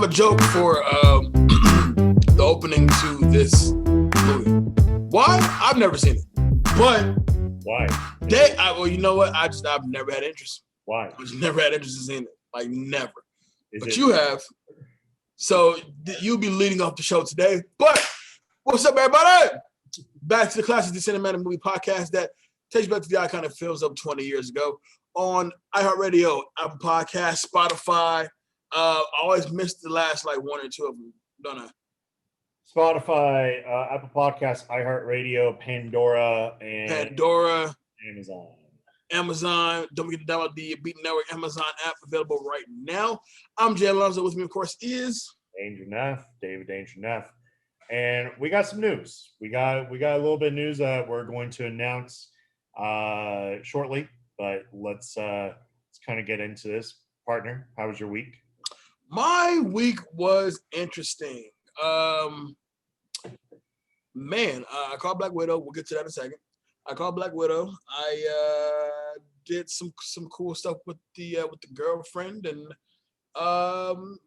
joke for the opening to this movie. Why? I've never seen it. But why? Well, you know what? I've never had interest. Why? I just never had interest in seeing it. Like never. But You have. So you'll be leading off the show today. But what's up, everybody? Back to the Classic The Cinematic Movie Podcast that takes you back to the icon that films up 20 years ago on iHeartRadio, Apple Podcasts, Spotify. I always miss the last like one or two of them, don't I? Spotify, Apple Podcasts, iHeartRadio, Pandora, Amazon. Don't forget to download the Beat Network Amazon app, available right now. I'm Jay Alonzo. With me, of course, is David Danger Neff. And we got some news. We got a little bit of news that we're going to announce shortly. But let's kind of get into this. Partner, how was your week? My week was interesting. I called Black Widow. We'll get to that in a second. I called Black Widow. I did some cool stuff with the girlfriend, and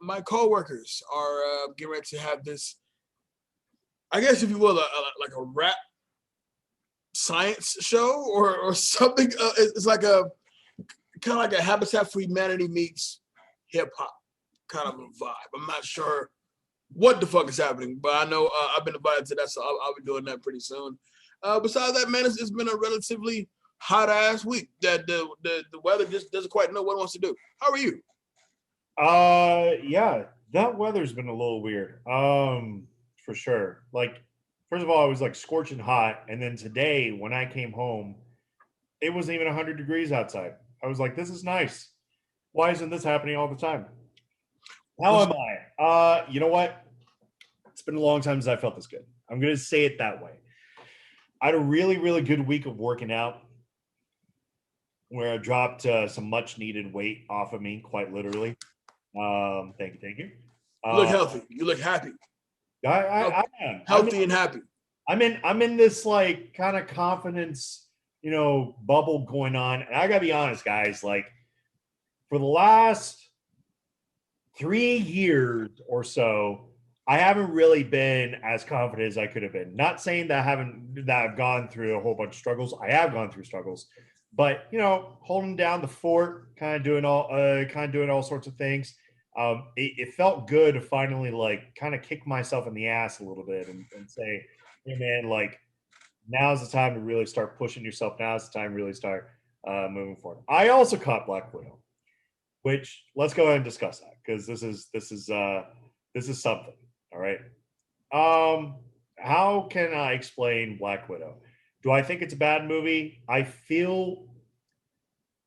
my coworkers are getting ready to have this, I guess if you will, like a rap science show or something. It's like a kind of like a Habitat for Humanity meets hip hop kind of a vibe. I'm not sure what the fuck is happening, but I know I've been invited to that, so I'll be doing that pretty soon. Besides that, man, it's been a relatively hot ass week. That the weather just doesn't quite know what it wants to do. How are you? Yeah, that weather's been a little weird. For sure. Like, first of all, it was like scorching hot, and then today when I came home, it wasn't even 100 degrees outside. I was like, this is nice. Why isn't this happening all the time? How am I? You know what? It's been a long time since I felt this good. I'm going to say it that way. I had a really, really good week of working out where I dropped some much needed weight off of me, quite literally. Thank you. You look healthy. You look happy. I am healthy and happy. I'm in this like kind of confidence, bubble going on. And I gotta be honest, guys, like for the last 3 years or so, I haven't really been as confident as I could have been. Not saying that I've gone through a whole bunch of struggles. I have gone through struggles, but holding down the fort, kind of doing all sorts of things. It felt good to finally like kind of kick myself in the ass a little bit and say, hey man, like now's the time to really start pushing yourself. Now's the time to really start moving forward. I also caught Black Widow, which let's go ahead and discuss that because this is something. All right. How can I explain Black Widow? Do I think it's a bad movie? I feel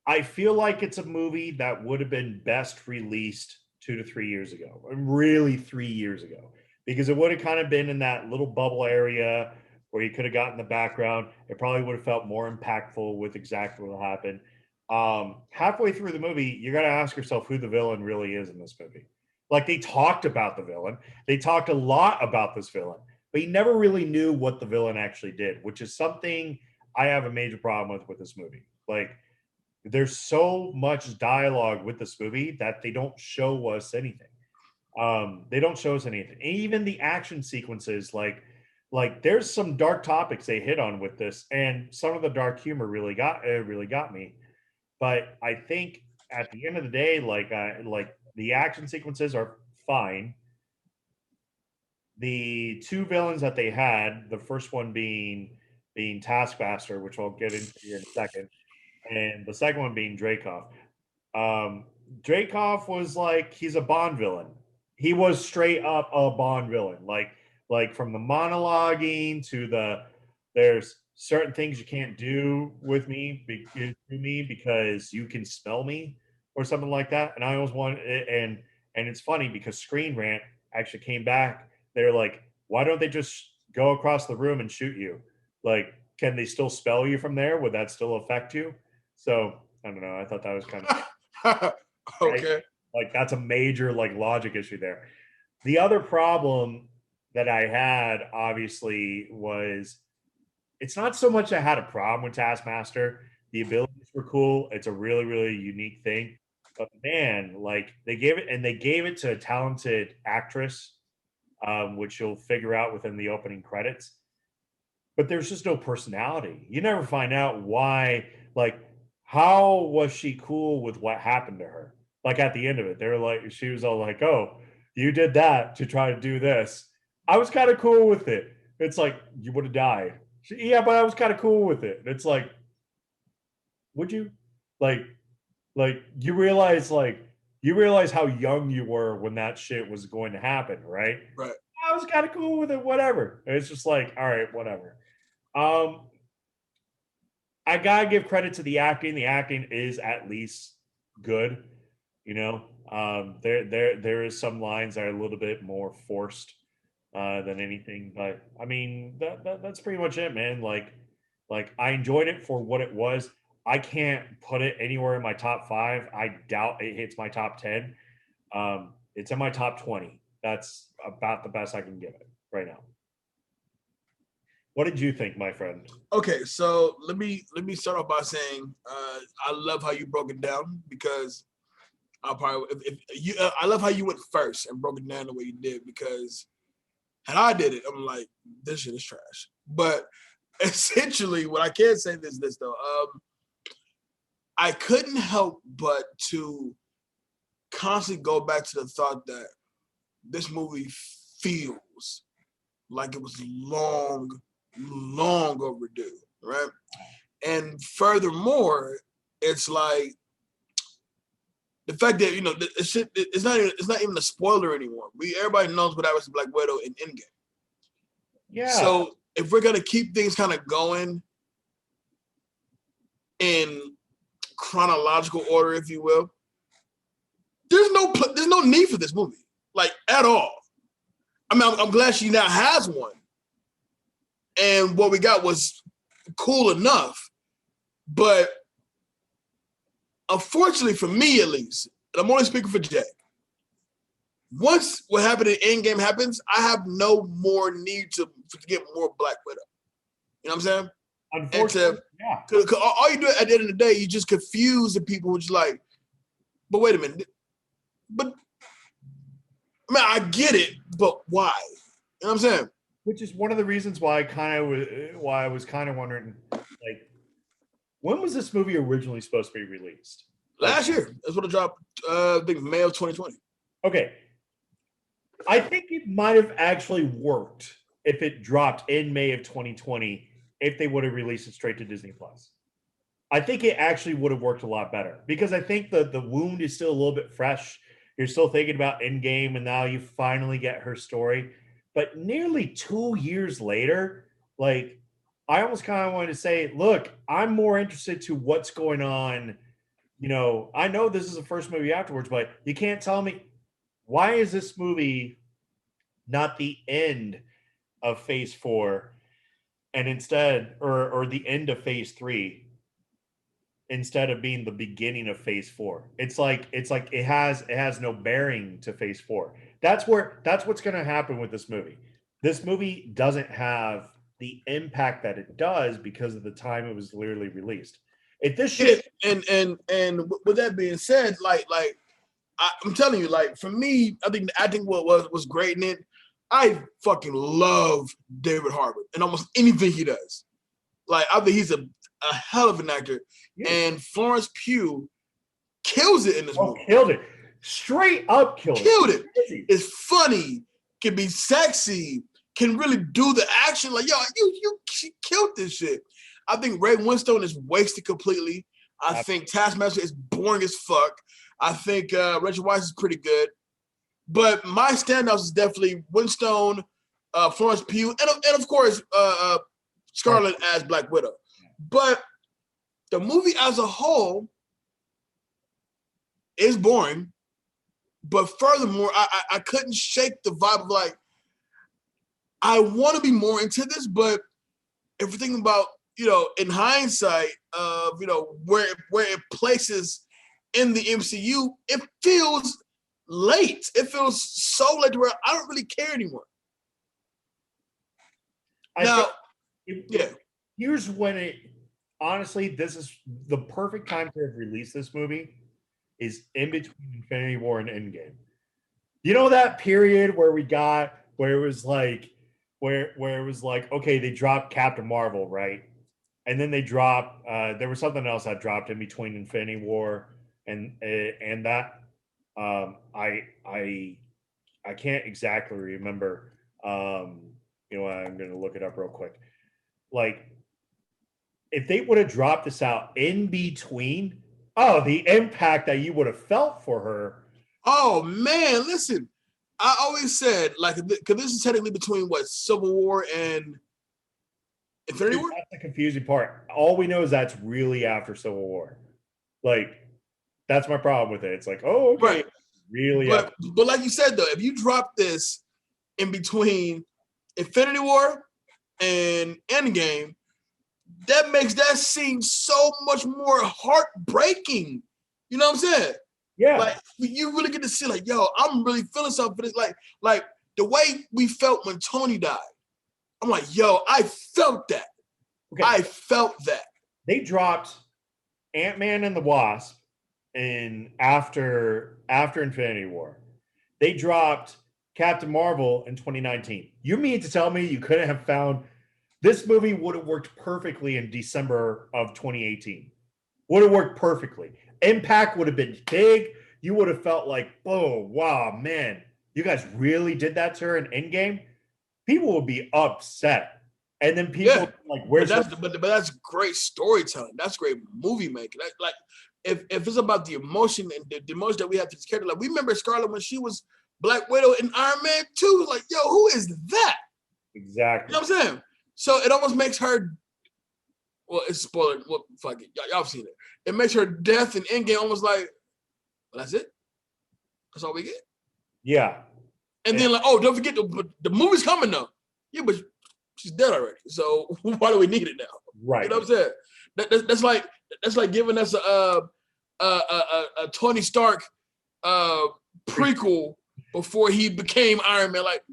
like it's a movie that would have been best released 2 to 3 years ago, really 3 years ago, because it would have kind of been in that little bubble area where you could have gotten the background. It probably would have felt more impactful with exactly what happened. Halfway through the movie, you got to ask yourself who the villain really is in this movie. Like they talked about the villain. They talked a lot about this villain, but you never really knew what the villain actually did, which is something I have a major problem with this movie. Like there's so much dialogue with this movie that they don't show us anything. They don't show us anything. And even the action sequences, like there's some dark topics they hit on with this, and some of the dark humor really got me. But I think at the end of the day, like the action sequences are fine. The two villains that they had, the first one being Taskmaster, which I'll get into here in a second, and the second one being Dreykov. Dreykov was like, he's a Bond villain. He was straight up a Bond villain. Like from the monologuing to there's certain things you can't do with me because you can smell me or something like that. And I always want and it's funny because Screen Rant actually came back. They're like, why don't they just go across the room and shoot you? Like, can they still spell you from there? Would that still affect you? So I don't know. I thought that was kind of okay. Right? Like that's a major like logic issue there. The other problem that I had obviously was it's not so much I had a problem with Taskmaster. The abilities were cool. It's a really, really unique thing. But man, like they gave it to a talented actress, which you'll figure out within the opening credits. But there's just no personality. You never find out why. Like, how was she cool with what happened to her? Like at the end of it, they were like, she was all like, "Oh, you did that to try to do this." I was kind of cool with it. It's like you would have died. Yeah, but I was kind of cool with it. It's like, would you? Like, you realize how young you were when that shit was going to happen, right? Right. I was kind of cool with it, whatever. And it's just like, all right, whatever. Um, I gotta give credit to the acting. The acting is at least good. You know, there is some lines that are a little bit more forced than anything, but I mean that's pretty much it, man. Like I enjoyed it for what it was. I can't put it anywhere in my top 5. I doubt it hits my top 10. It's in my top 20. That's about the best I can give it right now. What did you think, my friend? Okay, so let me start off by saying I love how you broke it down because I'll probably if you I love how you went first and broke it down the way you did because had I did it, I'm like this shit is trash. But essentially, what I can say is this though. I couldn't help but to constantly go back to the thought that this movie feels like it was long overdue, right? And furthermore, it's like the fact that it's not even a spoiler anymore. Everybody knows what happens to Black Widow in Endgame. Yeah, So if we're gonna keep things kind of going in chronological order, if you will, there's no need for this movie, like at all. I mean, I'm glad she now has one, and what we got was cool enough. But unfortunately, for me at least, and I'm only speaking for Jay. Once what happened in Endgame happens, I have no more need to get more Black Widow. You know what I'm saying? And unfortunately, yeah. cause all you do at the end of the day, you just confuse the people who's like, but wait a minute, but I mean, I get it, but why? You know what I'm saying? Which is one of the reasons why I was kind of wondering, like, when was this movie originally supposed to be released? Like, Last year, that's what it dropped. I think May of 2020. okay, I think it might have actually worked if it dropped in May of 2020 if they would have released it straight to Disney Plus. I think it actually would have worked a lot better because I think the wound is still a little bit fresh. You're still thinking about Endgame, and now you finally get her story. But nearly 2 years later, like I almost kind of wanted to say, look, I'm more interested to what's going on. You know, I know this is the first movie afterwards, but you can't tell me why is this movie not the end of Phase 4, and instead, or the end of Phase 3 instead of being the beginning of Phase 4. It's like it has no bearing to Phase 4. That's what's going to happen with this movie. This movie doesn't have the impact that it does because of the time it was literally released. If this Yeah, shit, and with that being said, I'm telling you, like for me, I think what was great in it. I fucking love David Harbour and almost anything he does. Like I think he's a hell of an actor, yes, and Florence Pugh kills it in this movie. killed it, straight up killed it. Killed it. Crazy. It's funny, can be sexy, can really do the action. Like yo, she killed this shit. I think Ray Winstone is wasted completely. I think Taskmaster is boring as fuck. I think Rachel Weisz is pretty good. But my standouts is definitely Winstone, Florence Pugh, and of course Scarlett as Black Widow. But the movie as a whole is boring. But furthermore, I couldn't shake the vibe of like, I want to be more into this, but if we're thinking about, in hindsight of, where it places in the MCU, it feels late. It feels so late to where I don't really care anymore. I Now, think yeah, here's when it honestly, this is the perfect time to have released this movie is in between Infinity War and Endgame. You know that period where it was like where it was like, okay, they dropped Captain Marvel, right? And then they dropped there was something else that dropped in between Infinity War and that I can't exactly remember. You know, I'm going to look it up real quick. Like, if they would have dropped this out in between, oh, the impact that you would have felt for her. Oh man, listen. I always said like because this is technically between what Civil War and Infinity Dude, War. that's the confusing part. All we know is that's really after Civil War. Like, that's my problem with it. It's like, oh, okay, Right. really But after. but like you said though, if you drop this in between Infinity War and Endgame, that makes that scene so much more heartbreaking. You know what I'm saying? Yeah, Like you really get to see, like, yo, I'm really feeling something for this. Like the way we felt when Tony died. I'm like, yo, I felt that. okay. I felt that. They dropped Ant-Man and the Wasp in after Infinity War. They dropped Captain Marvel in 2019. You mean to tell me you couldn't have found this movie would have worked perfectly in December of 2018? Would have worked perfectly. Impact would have been big. You would have felt like, oh, wow, man, you guys really did that to her in Endgame? People would be upset. And then people Yeah. like, But where's her? that's great storytelling. That's great movie making. Like if it's about the emotion and the emotion that we have to this character, like we remember Scarlett when she was Black Widow in Iron Man 2. Like, yo, who is that? You Exactly. know what I'm saying? So it almost makes her, well, it's spoiler. Well, fuck it. Y'all have seen it. It makes her death and Endgame almost like, well, that's it. That's all we get. Yeah. And And, then like, oh, don't forget the movie's coming though. Yeah, but she's dead already. So why do we need it now? You right. know what I'm saying? That's like giving us a Tony Stark uh, prequel before he became Iron Man. Like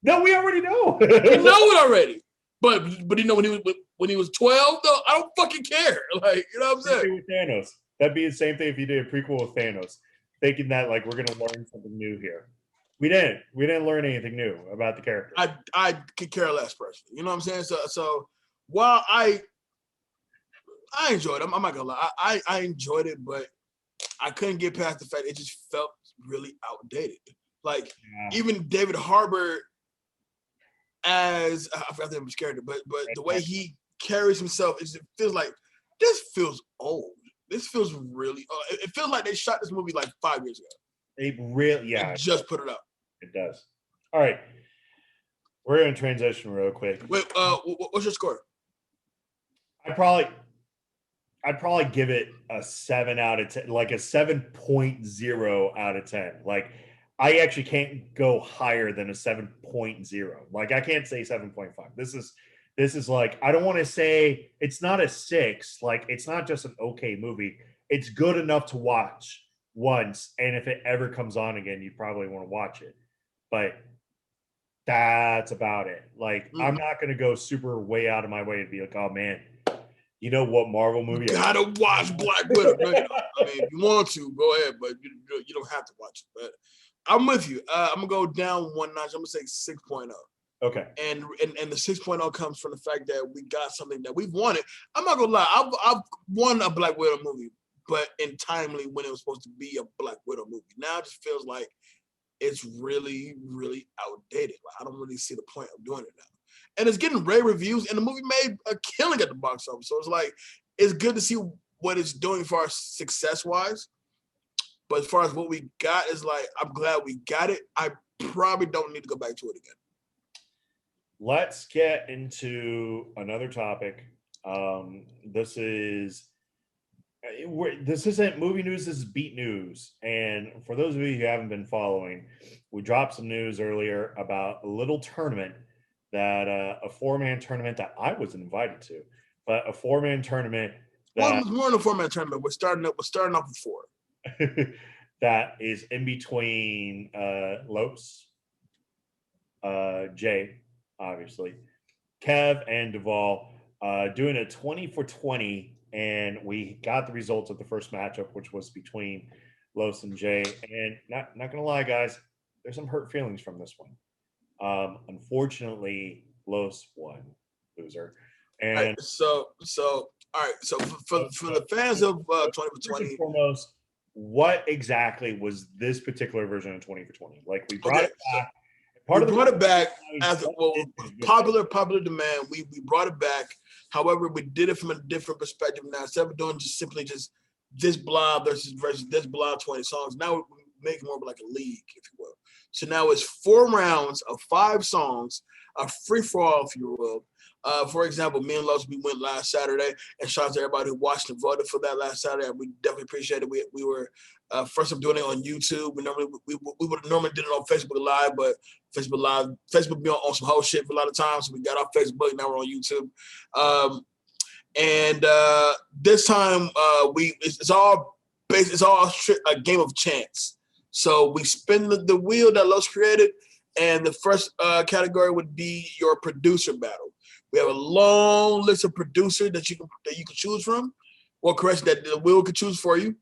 No, we already know. we know it already. But you know when he was 12 though, I don't fucking care. Like, you know what I'm Same saying? thing with Thanos. That'd be the same thing if you did a prequel with Thanos, thinking that like we're gonna learn something new here. We didn't. We didn't learn anything new about the character. I could care less personally. You know what I'm saying? So while I enjoyed it, I'm not gonna lie, I enjoyed it, but I couldn't get past the fact it just felt really outdated. Like Yeah. even David Harbour as I forgot the name of his character, but the way he carries himself, it feels like this feels old. This feels really. It feels like they shot this movie like 5 years ago. It really, yeah, And just put it up. it does. All right, we're gonna transition real quick. Wait, what's your score? I probably I'd probably give it a 7 out of 10, like a 7.0 out of 10. Like, I actually can't go higher than a 7.0. Like, I can't say 7.5. This is like, I don't want to say it's not a 6. Like, it's not just an okay movie. It's good enough to watch once, and if it ever comes on again, you probably want to watch it. But that's about it. Like, I'm not going to go super way out of my way to be like, oh man, you know what Marvel You movie? gotta watch Black Widow. No, you don't. I mean, if you want to, go ahead, but you don't have to watch it. But I'm with you. I'm gonna go down one notch. I'm gonna say 6.0. Okay. And the 6.0 comes from the fact that we got something that we've wanted. I'm not gonna lie, I've won a Black Widow movie, but in timely when it was supposed to be a Black Widow movie. Now it just feels like it's really, really outdated. Like I don't really see the point of doing it now. And it's getting rave reviews, and the movie made a killing at the box office. So it's like it's good to see what it's doing for our success wise. But as far as what we got, is like I'm glad we got it. I probably don't need to go back to it again. Let's get into another topic. This is this isn't movie news. This is beat news. And for those of you who haven't been following, we dropped some news earlier about a little tournament that a 4-man tournament that I was invited to, but a 4-man tournament that Well, we're in a format tournament. We're starting off with 4. that is in between Lopes, Jay, obviously, Kev, and Duvall, doing a 20 for 20 and we got the results of the first matchup, which was between Los and Jay. And not gonna lie, guys, there's some hurt feelings from this one. Unfortunately, Los won, loser. All right, And all right, so so, for so, the fans so, of so 20 for first and 20, foremost, what exactly was this particular version of 20 for 20? Like we brought okay, it so back. we Part of the brought reason it back why we as jumped well, into good thing. popular demand. We brought it back. However, we did it from a different perspective now. Instead of doing just simply just this blob versus this blob 20 songs, now we're making more of like a league, if you will. So now it's 4 rounds of 5 songs, a free for all, if you will. For example, me and Los, we went last Saturday, and shout out to everybody who watched and voted for that last Saturday. We definitely appreciate it. We were first time doing it on YouTube. We would have normally did it on Facebook Live, but Facebook be on some whole shit for a lot of times. So we got off Facebook, now we're on YouTube. And this time it's all based, it's all a game of chance. So we spin the wheel that Los created, and the first category would be your producer battle. We have a long list of producers that you can choose from, or correction, that the wheel could choose for you.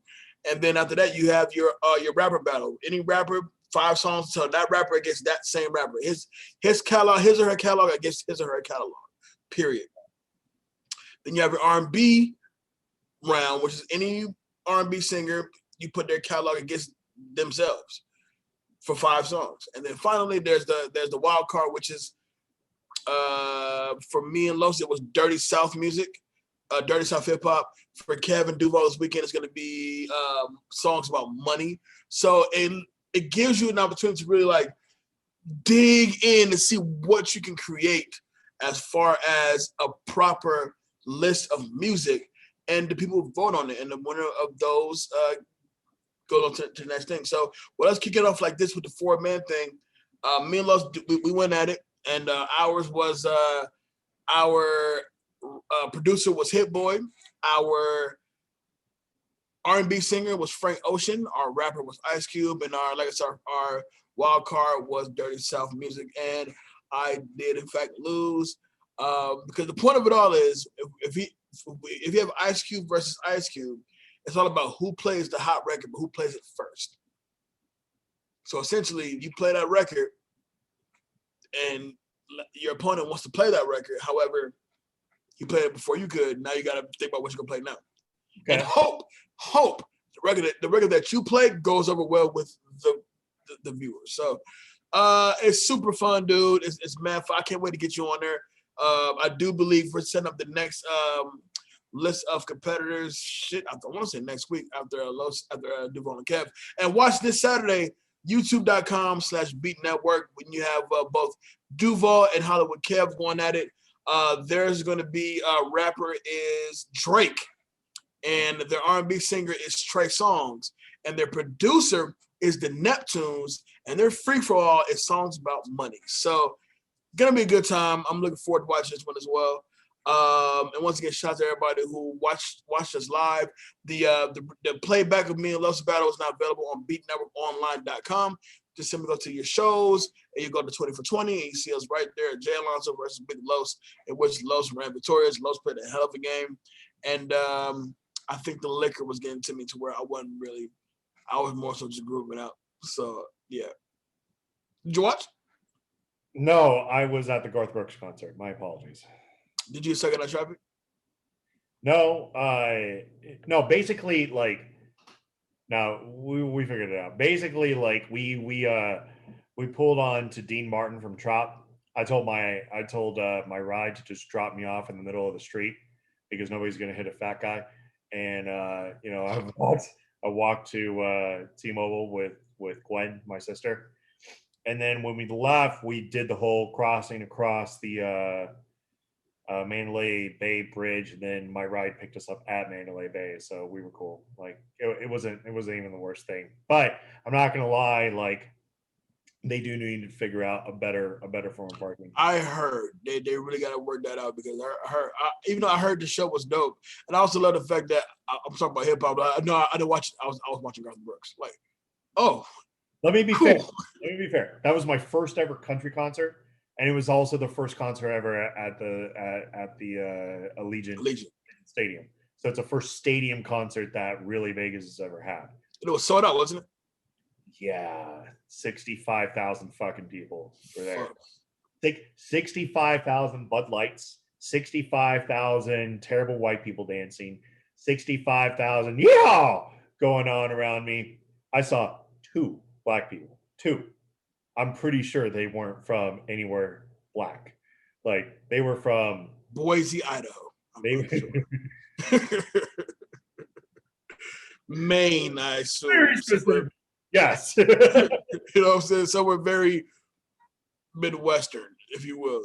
And then after that, you have your rapper battle. Any rapper, 5 songs, so that rapper against that same rapper. His catalog, his or her catalog against his or her catalog. Period. Then you have your R&B round, which is any R&B singer, you put their catalog against themselves for 5 songs. And then finally, there's the wild card, which is for me and Los, it was Dirty South music, Dirty South hip hop. For Kevin Duval this weekend, it's going to be songs about money. So it gives you an opportunity to really like dig in to see what you can create as far as a proper list of music, and the people who vote on it, and the winner of those goes on to the next thing. So let's kick it off like this with the 4-man thing. Me and Los, we went at it, and ours was our producer was Hit Boy, our R&B singer was Frank Ocean, our rapper was Ice Cube, and our wild card was Dirty South music. And I did in fact lose because the point of it all is if you have Ice Cube versus Ice Cube, it's all about who plays the hot record, but who plays it first. So essentially, you play that record, and your opponent wants to play that record. However, you played it before you could. Now you got to think about what you're gonna play now, and hope the record that you play goes over well with the viewers. So it's super fun, dude. It's mad fun. I can't wait to get you on there. I do believe we're setting up the next list of competitors. Shit, I want to say next week after Duval and Kev. And watch this Saturday, youtube.com/Beat Network, when you have both Duval and Hollywood Kev going at it. There's going to be rapper is Drake, and their R&B singer is Trey Songz, and their producer is the Neptunes, and their free for all is songs about money. So gonna be a good time. I'm looking forward to watching this one as well. And once again, shout out to everybody who watched us live. The playback of me and Los battle is now available on beatnetworkonline.com. Just simply go to your shows, and you go to 20 for 20, and you see us right there, Jay Alonso versus Big Los, in which Los ran victorious. Los played a hell of a game, and I think the liquor was getting to me to where I was more so just grooving out. So yeah. Did you watch? No, I was at the Garth Brooks concert. My apologies. Did you suck it on traffic? No, basically, like, no, we figured it out. Basically, like, we pulled on to Dean Martin from Trop. I told my ride to just drop me off in the middle of the street because nobody's gonna hit a fat guy. And I walked to T-Mobile with Gwen, my sister. And then when we left, we did the whole crossing across the Mandalay Bay Bridge. And then my ride picked us up at Mandalay Bay, so we were cool. Like it wasn't even the worst thing. But I'm not gonna lie, like they do need to figure out a better form of parking. I heard they really got to work that out because even though I heard the show was dope, and I also love the fact that I'm talking about hip hop. But I didn't watch it. I was watching Garth Brooks. Like, oh. Let me be fair. That was my first ever country concert, and it was also the first concert ever at the Allegiant Stadium. So it's the first stadium concert that really Vegas has ever had. It was sold out, wasn't it? Yeah, 65,000 fucking people were there. Fuck. 65,000 Bud Lights, 65,000 terrible white people dancing, 65,000 yeah going on around me. I saw 2 black people. 2. I'm pretty sure they weren't from anywhere black. Like they were from Boise, Idaho. I'm they pretty sure. Maine, I assume. very specific. Yes. You know what I'm saying? Somewhere very Midwestern, if you will.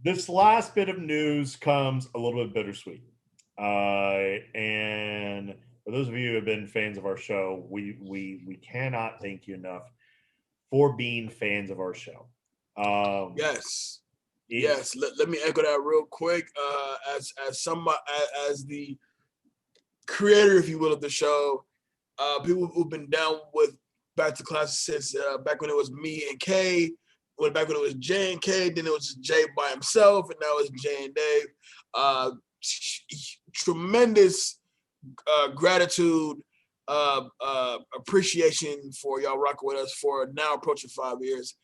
This last bit of news comes a little bit bittersweet. And for those of you who have been fans of our show, we cannot thank you enough for being fans of our show. Yes. Yes. Let me echo that real quick. As the creator, if you will, of the show, people who've been down with Back to Classics since back when it was me and Kay, back when it was Jay and Kay, then it was just Jay by himself, and now it's Jay and Dave. Tremendous gratitude, appreciation for y'all rocking with us for now approaching 5 years.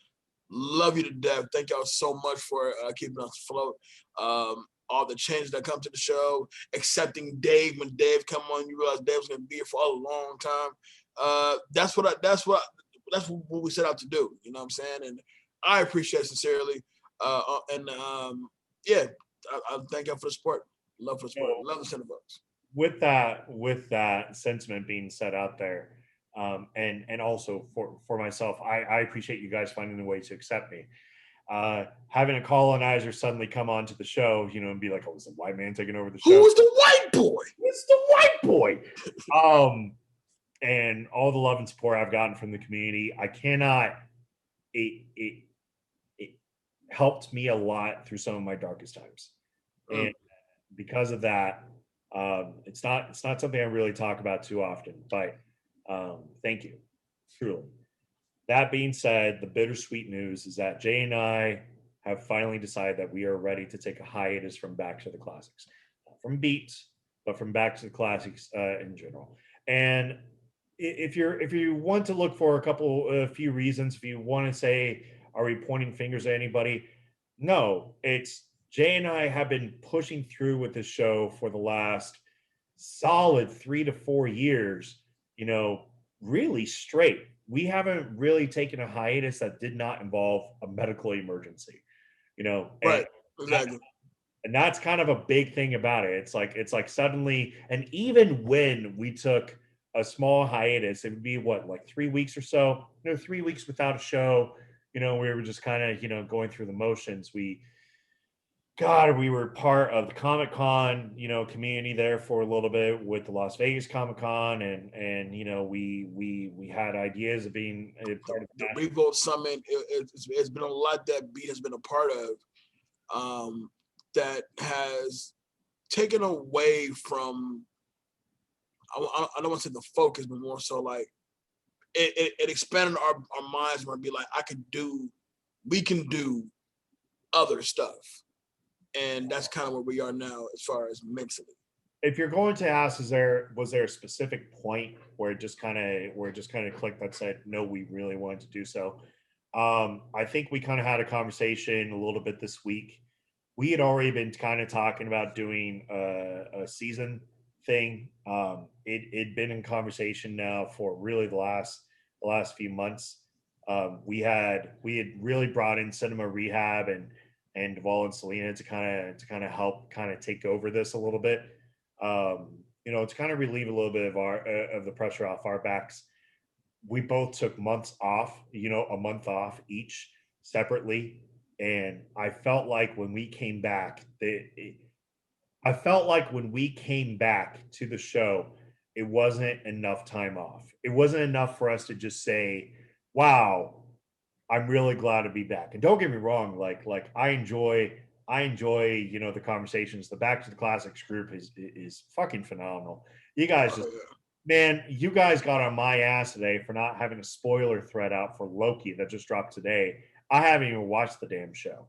Love you to death. Thank y'all so much for keeping us afloat. All the changes that come to the show, accepting Dave when Dave come on, you realize Dave was gonna be here for a long time. That's what we set out to do. You know what I'm saying? And I appreciate it sincerely. Yeah, I thank y'all for the support. Love for the support. Love the Cinnabucks. With that sentiment being set out there, and also for myself, I appreciate you guys finding a way to accept me. Having a colonizer suddenly come onto the show, and be like, "Oh, it's a white man taking over the show." Who's the white boy? It's the white boy. And all the love and support I've gotten from the community, I cannot. It helped me a lot through some of my darkest times, and because of that, it's not something I really talk about too often. But thank you, truly. That being said, the bittersweet news is that Jay and I have finally decided that we are ready to take a hiatus from Back to the Classics, not from Beats, but from Back to the Classics in general. And if you want to look for a few reasons, if you want to say, are we pointing fingers at anybody? No, it's Jay and I have been pushing through with this show for the last solid 3 to 4 years, really straight. We haven't really taken a hiatus that did not involve a medical emergency, Right, exactly. And that's kind of a big thing about it. It's like suddenly, and even when we took a small hiatus, it would be like 3 weeks or so, 3 weeks without a show, we were just kind of, going through the motions. We were part of the Comic-Con, community there for a little bit with the Las Vegas Comic-Con, and we had ideas of being a part of the Repost Summit. It's been a lot that B has been a part of, that has taken away from, I don't want to say the focus, but more so like it expanded our minds where it'd be like, we can do other stuff. And that's kind of where we are now as far as mentally. If you're going to ask, was there a specific point where it just kind of clicked that said, no, we really wanted to do so? I think we kind of had a conversation a little bit this week. We had already been kind of talking about doing a season thing. It'd been in conversation now for really the last few months. We had really brought in Cinema Rehab and Duvall and Selena to kind of help kind of take over this a little bit, to kind of relieve a little bit of the pressure off our backs. We both took months off, a month off each separately, and I felt like when we came back, I felt like when we came back to the show, it wasn't enough time off. It wasn't enough for us to just say, "Wow, I'm really glad to be back." And don't get me wrong, like I enjoy, the conversations. The Back to the Classics group is fucking phenomenal. You guys man, you guys got on my ass today for not having a spoiler thread out for Loki that just dropped today. I haven't even watched the damn show,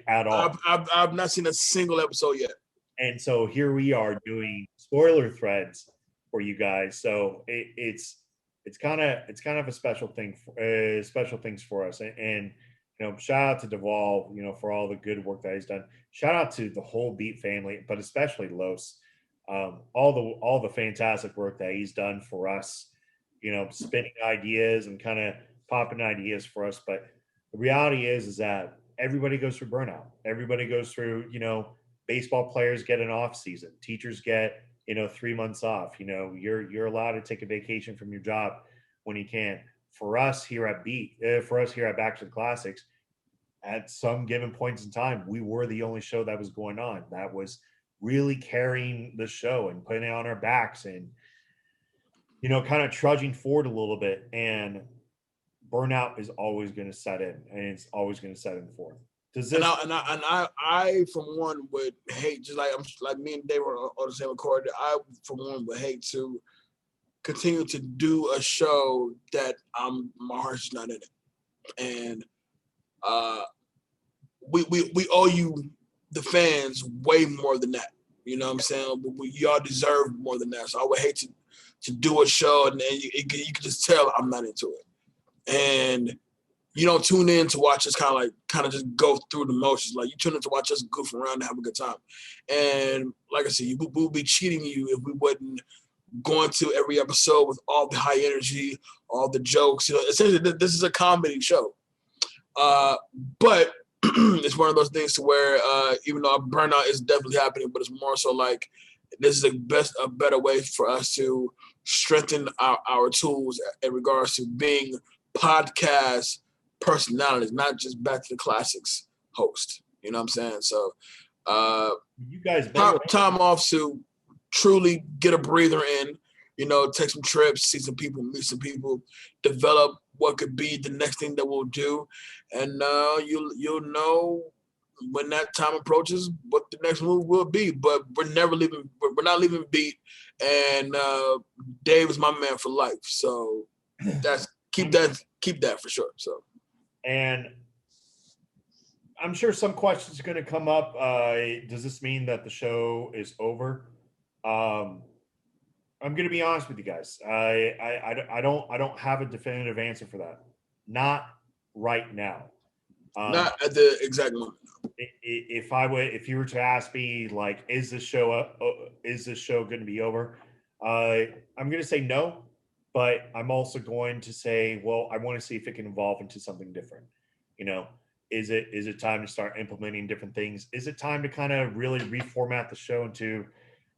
at all. I've not seen a single episode yet. And so here we are doing spoiler threads for you guys. So it's kind of a special thing, special things for us. And shout out to Duvall, for all the good work that he's done. Shout out to the whole Beat family, but especially Los, all the fantastic work that he's done for us. Spinning ideas and kind of popping ideas for us. But the reality is that everybody goes through burnout. Everybody goes through, baseball players get an off season. Teachers get, 3 months off. You're allowed to take a vacation from your job when you can. For us here at Back to the Classics, at some given points in time, we were the only show that was going on that was really carrying the show and putting it on our backs and kind of trudging forward a little bit. And burnout is always going to set in, and it's always going to set in forth. Does this? I for one would hate, just like me and Dave were on the same accord. I for one would hate to continue to do a show that my heart's not in it, and we owe you, the fans, way more than that. You know what I'm saying? But y'all deserve more than that. So I would hate to do a show and then you can just tell I'm not into it, and you don't tune in to watch us kind of just go through the motions. Like, you tune in to watch us goof around and have a good time. And like I said, we would be cheating you if we wouldn't go into every episode with all the high energy, all the jokes. Essentially, this is a comedy show. But it's one of those things to where even though burnout is definitely happening, but it's more so like this is a better way for us to strengthen our tools in regards to being podcast personalities, not just Back to the Classics host. You know what I'm saying? So you guys time off to truly get a breather in, take some trips, see some people, meet some people, develop what could be the next thing that we'll do. And you'll know when that time approaches what the next move will be. But we're not leaving Beat, and Dave is my man for life. So that's keep that for sure. So. And I'm sure some questions are going to come up. Does this mean that the show is over? I'm going to be honest with you guys. I don't have a definitive answer for that. Not right now. Not at the exact moment. If you were to ask me, like, is this show going to be over? I'm going to say no. But I'm also going to say, well, I want to see if it can evolve into something different. Is it time to start implementing different things? Is it time to kind of really reformat the show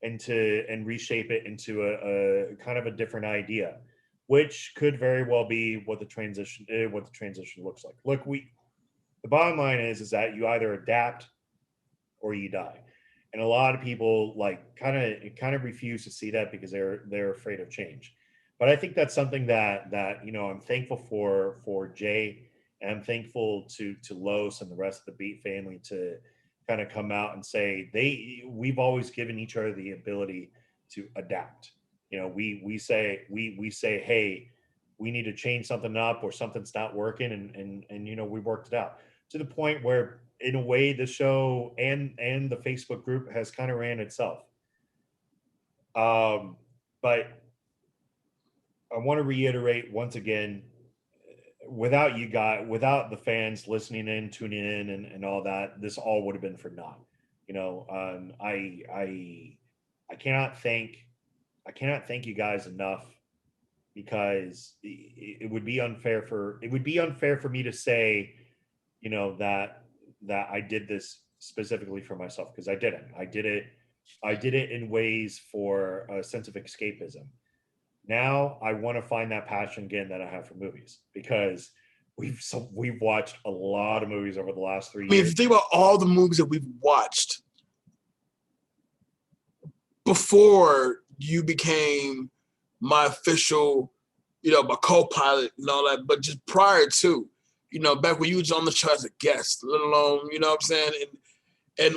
and reshape it into a kind of a different idea, which could very well be what the transition looks like. Look, the bottom line is that you either adapt or you die. And a lot of people kind of refuse to see that because they're afraid of change. But I think that's something that I'm thankful for Jay, and I'm thankful to Los and the rest of the Beat family to kind of come out and say we've always given each other the ability to adapt. We say, hey, we need to change something up or something's not working, and we worked it out to the point where, in a way, the show and the Facebook group has kind of ran itself. But I want to reiterate once again, without the fans listening in, tuning in, and all that, this all would have been for naught. I cannot thank you guys enough, because it would be unfair for me to say, that I did this specifically for myself, because I didn't. I did it in ways for a sense of escapism. Now I want to find that passion again that I have for movies, because we've watched a lot of movies over the last 3 years. If you think about all the movies that we've watched before you became my official, my co-pilot and all that, but just prior to, back when you was on the show as a guest, let alone, you know what I'm saying? And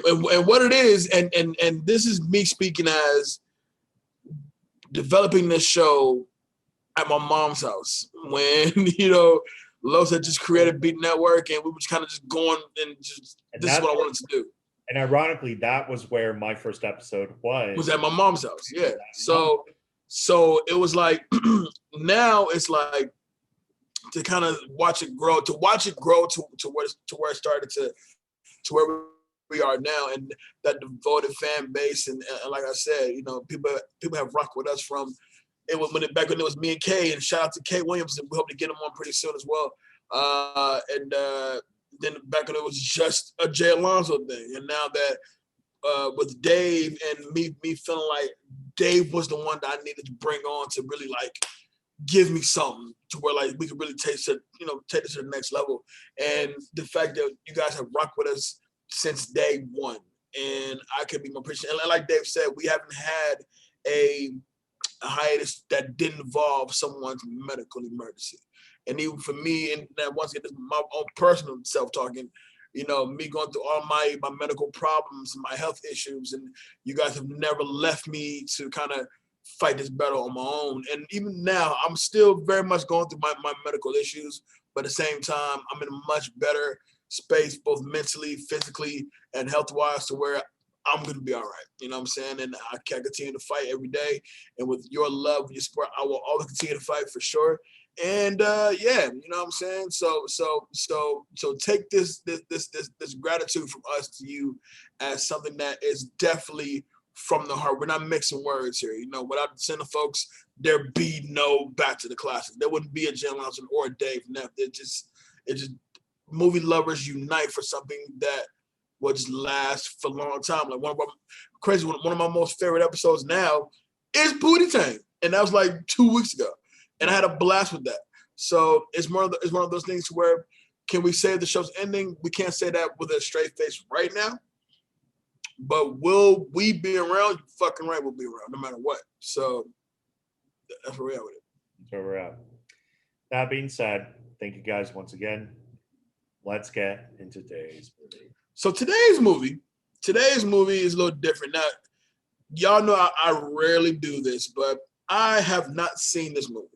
what it is, and this is me speaking as developing this show at my mom's house when, Los had just created Beat Network, and we were kind of just going and this is what I wanted to do. And ironically, that was where my first episode Was was. at my mom's house. Yeah. So it was like now it's like to kind of watch it grow to where it started to where we are now, and that devoted fan base, and like I said, people have rocked with us from it was back when it was me and Kay, and shout out to Kay Williams, and we hope to get him on pretty soon as well. And then back when it was just a Jay Alonso thing, and now that with Dave and me feeling like Dave was the one that I needed to bring on to really like give me something to where like we could really take this to the next level. And the fact that you guys have rocked with us since day one, and I could be more appreciative. And like Dave said, we haven't had a hiatus that didn't involve someone's medical emergency. And even for me, and then once again, this is my own personal self talking, me going through all my medical problems and my health issues, and you guys have never left me to kind of fight this battle on my own. And even now, I'm still very much going through my medical issues, but at the same time, I'm in a much better space, both mentally, physically, and health-wise, to where I'm going to be all right. You know what I'm saying? And I can continue to fight every day. And with your love, your support, I will always continue to fight for sure. And yeah, you know what I'm saying? So take this gratitude from us to you as something that is definitely from the heart. We're not mixing words here. Without the center folks, there'd be no Back to the Classics. There wouldn't be a Jim Lawson or a Dave Neff. It's just movie lovers unite for something that will just last for a long time. Like one of my most favorite episodes now is Booty Tank, and that was like 2 weeks ago, and I had a blast with that. So it's one of those things where, can we say the show's ending? We can't say that with a straight face right now. But will we be around? You fucking right, we'll be around no matter what. So that's where we are with it. That's where we're at. That being said, thank you guys once again. Let's get into today's movie. So today's movie is a little different. Now, y'all know I rarely do this, but I have not seen this movie.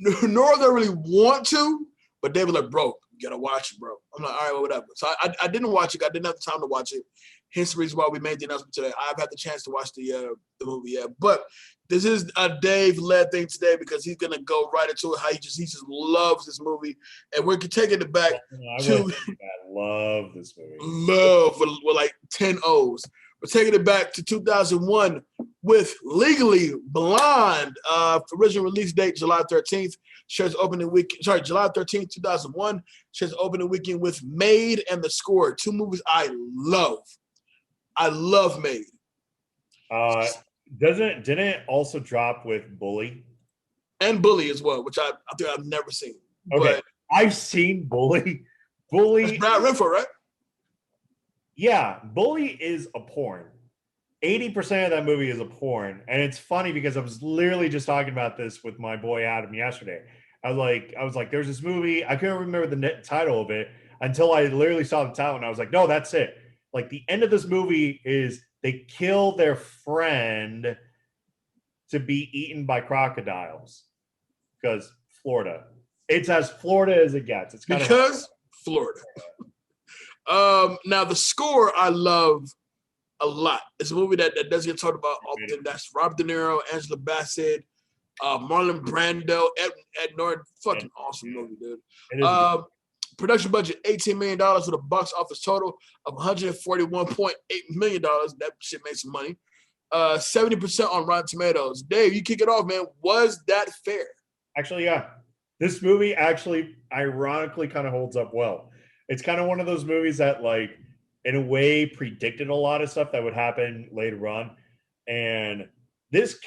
Nor do I really want to, but they were like, bro, you gotta watch it, bro. I'm like, all right, well, whatever. So I didn't watch it. I didn't have the time to watch it. Hence the reason why we made the announcement today. I've had the chance to watch the movie yet, but this is a Dave-led thing today because he's gonna go right into it. How he just loves this movie, and we're taking it back to. I love this movie. Love with like 10 O's. We're taking it back to 2001 with Legally Blonde. Original release date July 13th. Shares opening week. Sorry, July 13th, 2001. Shares opening weekend with Made and The Score. Two movies I love. I love Made. Didn't it also drop with Bully? And Bully as well, which I think I've never seen. Okay, but I've seen Bully. Bully. That's Brad Renfro, right? Yeah, Bully is a porn. 80% of that movie is a porn. And it's funny because I was literally just talking about this with my boy Adam yesterday. I was like, there's this movie. I couldn't remember the title of it until I literally saw the title, and I was like, no, that's it. Like, the end of this movie is they kill their friend to be eaten by crocodiles because Florida. It's as Florida as it gets. It's kind because Florida. Now The Score I love a lot. It's a movie that doesn't get talked about often. That's Robert De Niro, Angela Bassett, Marlon Brando, Ed Norton. Fucking awesome movie, dude. Production budget $18 million with a box office total of $141.8 million. That shit makes some money. 70% on Rotten Tomatoes. Dave, you kick it off, man. Was that fair? Actually, yeah. This movie actually ironically kind of holds up well. It's kind of one of those movies that, like, in a way predicted a lot of stuff that would happen later on. And this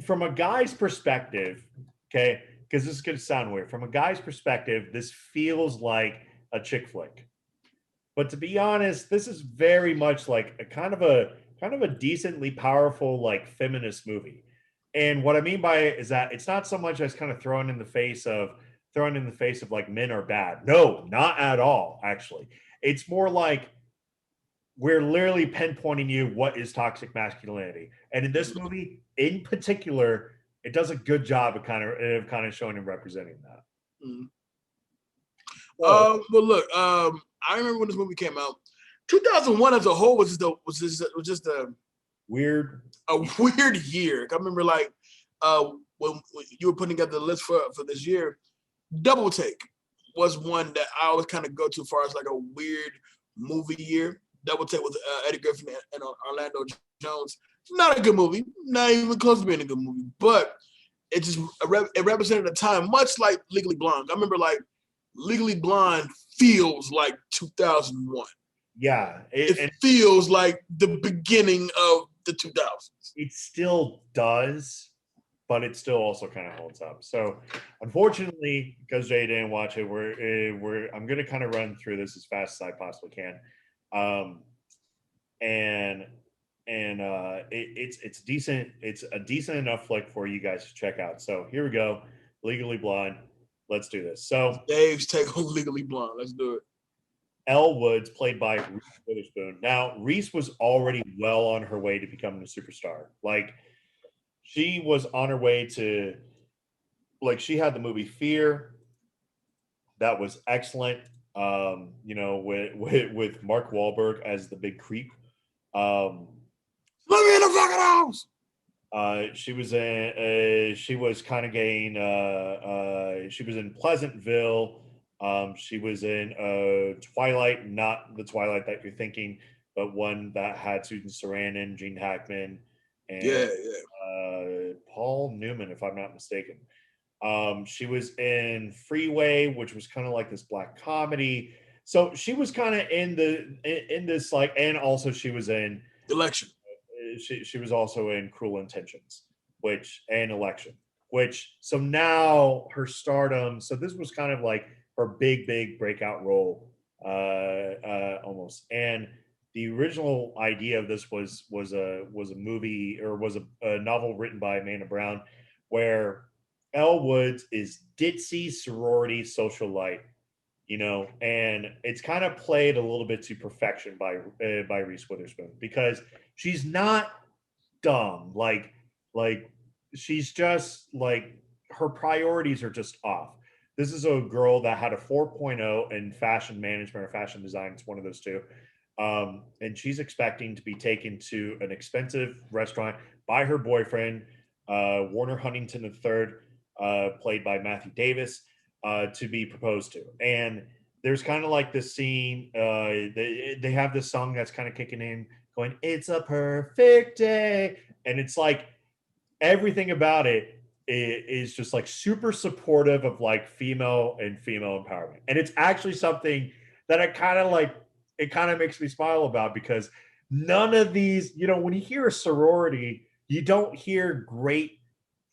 from a guy's perspective, okay, because this is going to sound weird. From a guy's perspective, this feels like a chick flick. But to be honest, this is very much like a kind of a decently powerful, like, feminist movie. And what I mean by it is that it's not so much as kind of throwing in the face of like men are bad. No, not at all, actually. It's more like we're literally pinpointing you what is toxic masculinity. And in this movie, in particular, it does a good job of kind of showing and representing that. Well, look, I remember when this movie came out. 2001 as a whole was just Weird. a weird year. I remember like when you were putting together the list for this year, Double Take was one that I always kind of go to as far as like a weird movie year. Double Take with Eddie Griffin and Orlando Jones. Not a good movie, not even close to being a good movie, but it represented a time much like Legally Blonde. I remember like Legally Blonde feels like 2001. Yeah, It feels like the beginning of the 2000s. It still does, but it still also kind of holds up. So, unfortunately, because Jay didn't watch it, I'm going to kind of run through this as fast as I possibly can, and it's decent. It's a decent enough flick for you guys to check out. So here we go, Legally Blonde. Let's do this. So Dave's take on Legally Blonde. Let's do it. Elle Woods, played by Reese Witherspoon. Now, Reese was already well on her way to becoming a superstar. Like, she was on her way to, like, she had the movie Fear. That was excellent. With Mark Wahlberg as the big creep. Let me in the fucking house. She was kind of getting. She was in Pleasantville. She was in Twilight, not the Twilight that you're thinking, but one that had Susan Sarandon, Gene Hackman, and Paul Newman, if I'm not mistaken. She was in Freeway, which was kind of like this black comedy. So she was kind of in this like, and also she was in Election. She was also in Cruel Intentions, Election, so now her stardom. So this was kind of like her big breakout role, almost. And the original idea of this was a movie, or was a novel written by Amanda Brown, where Elle Woods is ditzy sorority socialite, and it's kind of played a little bit to perfection by Reese Witherspoon, because she's not dumb. Like she's just like, her priorities are just off. This is a girl that had a 4.0 in fashion management or fashion design. It's one of those two. And she's expecting to be taken to an expensive restaurant by her boyfriend, Warner Huntington III, played by Matthew Davis, to be proposed to. And there's kind of like this scene. They have this song that's kind of kicking in, going, "It's a perfect day," and it's like everything about it is just like super supportive of like female empowerment. And it's actually something that I kind of like. It kind of makes me smile about, because none of these, when you hear a sorority, you don't hear great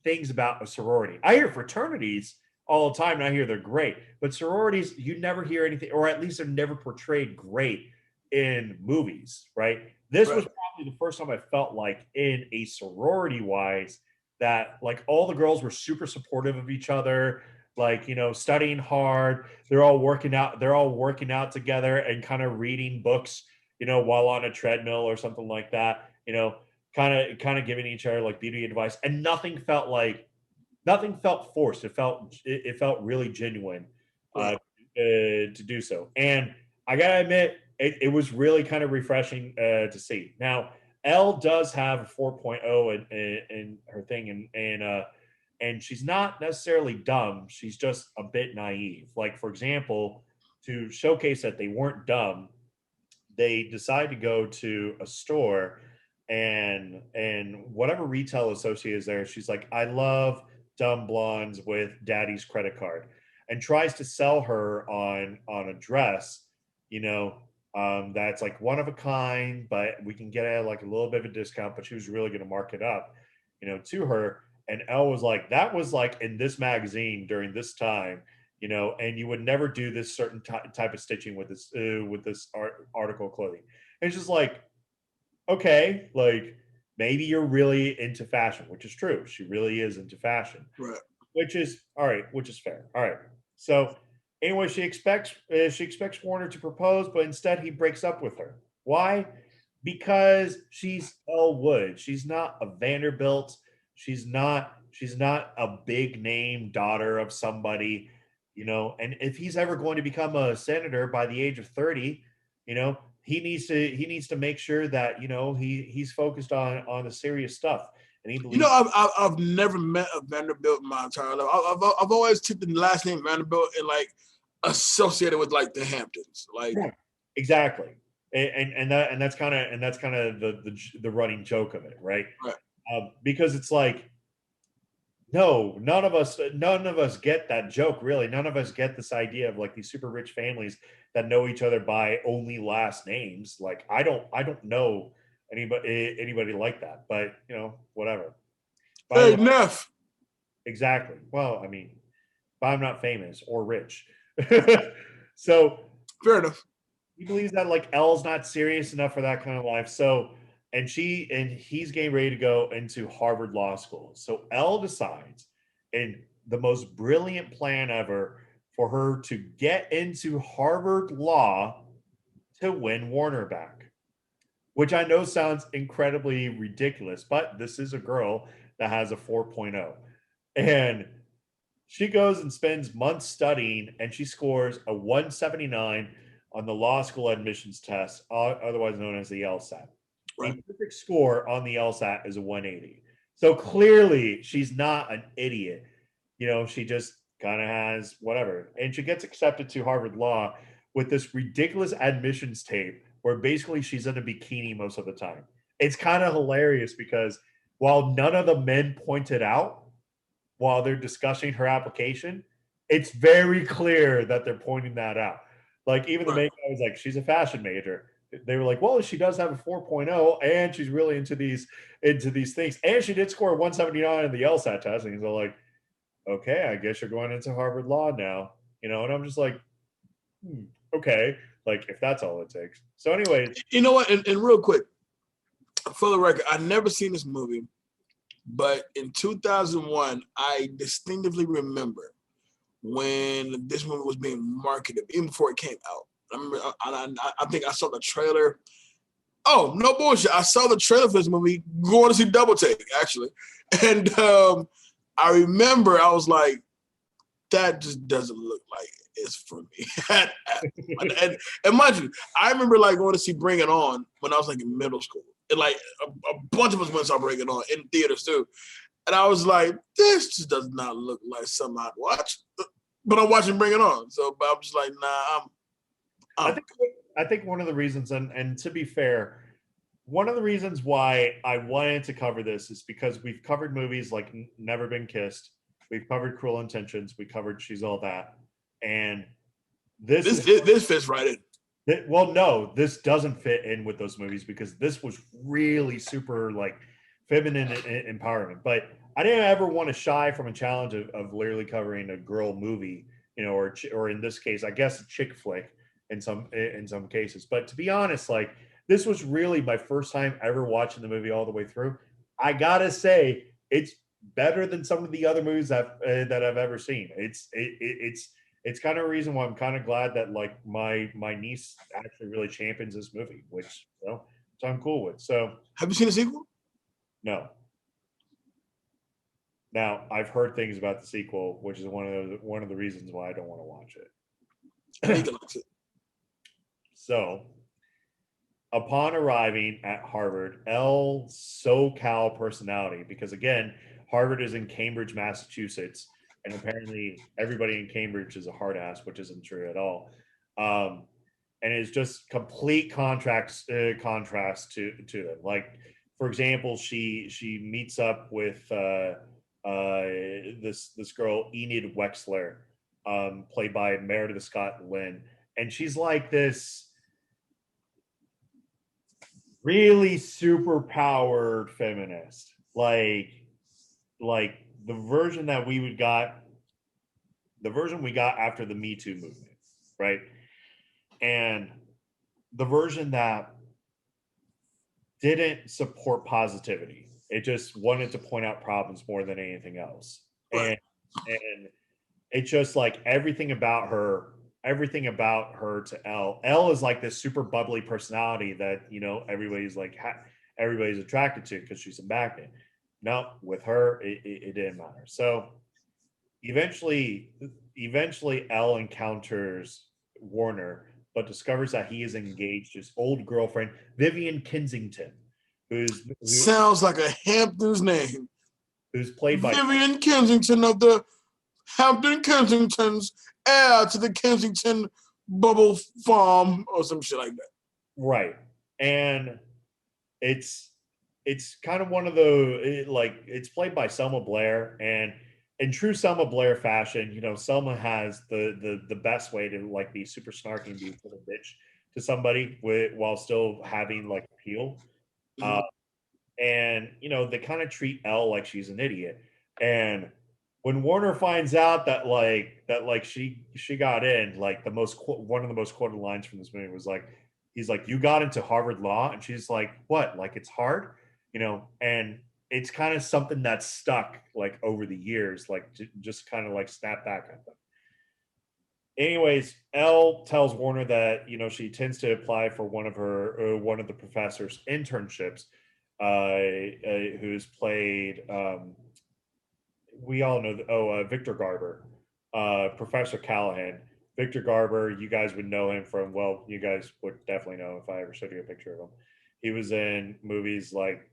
things about a sorority. I hear fraternities all the time, and I hear they're great, but sororities, you never hear anything, or at least they're never portrayed great in movies, right? This was probably the first time I felt like in a sorority wise that like all the girls were super supportive of each other, like, studying hard. They're all working out together and kind of reading books, while on a treadmill or something like that, kind of giving each other like beauty advice, and nothing felt forced. It felt really genuine, to do so. And I gotta admit, it was really kind of refreshing to see. Now, Elle does have a 4.0 in her thing, and she's not necessarily dumb. She's just a bit naive. Like, for example, to showcase that they weren't dumb, they decide to go to a store, and whatever retail associate is there, she's like, "I love dumb blondes with daddy's credit card," and tries to sell her on a dress, that's like one of a kind, but we can get at like a little bit of a discount. But she was really going to mark it up, to her. And Elle was like, "That was like in this magazine during this time, and you would never do this certain type of stitching with this article of clothing." And it's just like, okay, like maybe you're really into fashion, which is true. She really is into fashion, right? Which is all right, which is fair. All right. So anyway, she expects Warner to propose, but instead he breaks up with her. Why? Because she's Elle Woods. She's not a Vanderbilt. She's not a big name daughter of somebody. you know, and if he's ever going to become a senator by the age of 30, you know, he needs to make sure that, you know, he's focused on the serious stuff, and he You know, believes. I've never met a Vanderbilt in my entire life. I've always took the last name Vanderbilt and like associated with like the Hamptons. Like, Yeah, exactly. And that's kind of the running joke of it, right? right, Because it's like, no, none of us get that joke, really. None of us get this idea of like these super rich families that know each other by only last names. Like, I don't know anybody like that, but you know, whatever. By the hey way, Neff, exactly. Well, I mean, but I'm not famous or rich. So fair enough. he believes that like Elle's not serious enough for that kind of life. So, and he's getting ready to go into Harvard Law School. So Elle decides, in the most brilliant plan ever, for her to get into Harvard Law to win Warner back, which I know sounds incredibly ridiculous, but this is a girl that has a 4.0. And she goes and spends months studying, and she scores a 179 on the law school admissions test, otherwise known as the LSAT. Right, The perfect score on the LSAT is a 180. So clearly, she's not an idiot. You know, she just kind of has whatever. And she gets accepted to Harvard Law with this ridiculous admissions tape where basically she's in a bikini most of the time. It's kind of hilarious because while none of the men pointed out while they're discussing her application, it's very clear that they're pointing that out. Like even the right. main guy was like, she's a fashion major. They were like, well, she does have a 4.0 and she's really into these things. And she did score a 179 in the LSAT test. And he's all like, okay, I guess you're going into Harvard Law now. You know, and I'm just like, okay, like if that's all it takes. So anyway, You know what? And real quick, for the record, I never seen this movie, but in 2001, I distinctively remember when this movie was being marketed, even before it came out. I remember, I think I saw the trailer. Oh, no bullshit! I saw the trailer for this movie going to see Double Take actually, and I remember I was like, that just doesn't look like it's for me. and mind you, I remember like going to see Bring It On when I was like in middle school, and like a bunch of us went to saw Bring It On in theaters too. And I was like, this just does not look like something I'd watch. But I'm watching Bring It On, so but I'm just like, nah, I I'm think I think one of the reasons, and to be fair, one of the reasons why I wanted to cover this is because we've covered movies like Never Been Kissed, we've covered Cruel Intentions, we covered She's All That, and this is this fits right in. well, no, this doesn't fit in with those movies because this was really super like feminine empowerment. But I didn't ever want to shy from a challenge of literally covering a girl movie, you know, or in this case, I guess a chick flick in some cases. But to be honest, like this was really my first time ever watching the movie all the way through. I gotta say, it's better than some of the other movies that I've ever seen. It's kind of a reason why I'm kind of glad that like my niece actually really champions this movie, which you know, so I'm cool with. So Have you seen the sequel? no. Now I've heard things about the sequel, which is one of the reasons why I don't want to watch it. Legal likes it. So upon arriving at Harvard, L's SoCal personality, because again, Harvard is in Cambridge, Massachusetts, and apparently everybody in Cambridge is a hard ass, which isn't true at all. Um, and it's just complete contrast to them. Like, for example, she meets up with this girl Enid Wexler, played by Meredith Scott Lynn, and she's like this really super powered feminist, like the version that the version we got after the Me Too movement, right? And the version that didn't support positivity. It just wanted to point out problems more than anything else. Right. And it's just like everything about her to Elle is like this super bubbly personality that, you know, everybody's attracted to because she's a magnet. No, with her, it didn't matter. So eventually eventually Elle encounters Warner, but discovers that he is engaged to his old girlfriend, Vivian Kensington, Sounds like a Hamptons name. who's played by Vivian Kensington of the Hampton Kensingtons, heir to the Kensington Bubble Farm or some shit like that. right. And it's kind of one of the like it's played by Selma Blair, and in true Selma Blair fashion, Selma has the best way to like be super snarky and be a little bitch to somebody while still having like appeal. Mhm. And they kind of treat Elle like she's an idiot. And when Warner finds out that she got in, like one of the most quoted lines from this movie was like, he's like, "You got into Harvard Law," and she's like, "What? Like it's hard?" And it's kind of something that's stuck like over the years, like just kind of like snap back at them. Anyways, Elle tells Warner that she tends to apply for one of the professor's internships, who's played we all know Victor Garber, Professor Callahan. Victor Garber, you guys would know him from, well, you guys would definitely know him if I ever showed you a picture of him. He was in movies like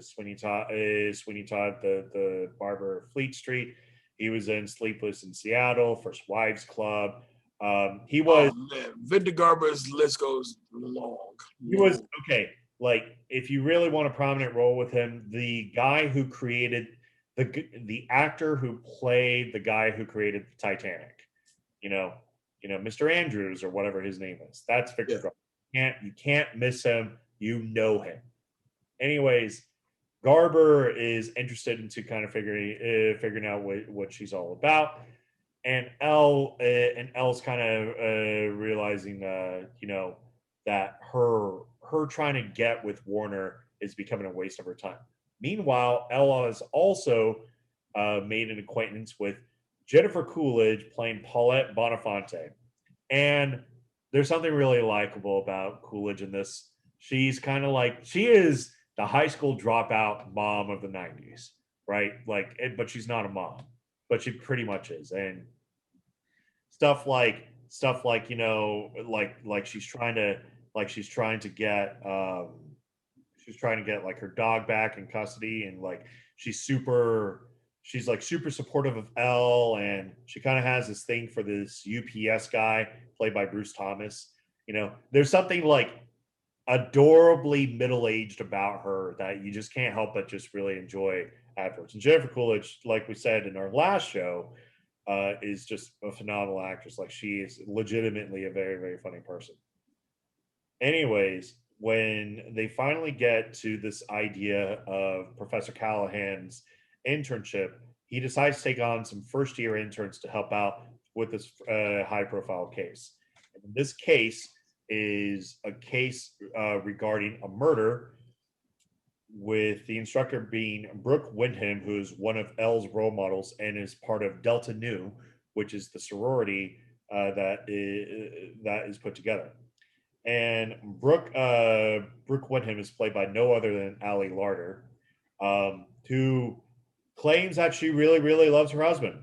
Sweeney Todd, the Barber of Fleet Street. He was in Sleepless in Seattle, First Wives Club. He was. Oh man, Victor Garber's list goes long. He was okay. Like, if you really want a prominent role with him, the guy who created the actor who played the guy who created Titanic, you know, Mr. Andrews or whatever his name is. That's Victor Garber. You can't miss him. You know him. Anyways, Garber is interested into kind of figuring out what she's all about, and Elle's kind of realizing that her trying to get with Warner is becoming a waste of her time. Meanwhile, Elle has also made an acquaintance with Jennifer Coolidge playing Paulette Bonafonte, and there's something really likable about Coolidge in this. She's kind of like, she is the high school dropout mom of the 90s, right? Like, but she's not a mom, but she pretty much is. And stuff like like she's trying to get like her dog back in custody, and like she's like super supportive of Elle, and she kind of has this thing for this UPS guy played by Bruce Thomas. There's something like adorably middle-aged about her that you just can't help but just really enjoy afterwards. And Jennifer Coolidge, like we said in our last show, is just a phenomenal actress. Like, she is legitimately a very, very funny person. Anyways, when they finally get to this idea of Professor Callahan's internship, he decides to take on some first-year interns to help out with this high-profile case. And this case is a case regarding a murder, with the instructor being Brooke Wyndham, who is one of Elle's role models and is part of Delta Nu, which is the sorority that is put together. And Brooke Wyndham is played by no other than Ali Larter, who claims that she really, really loves her husband,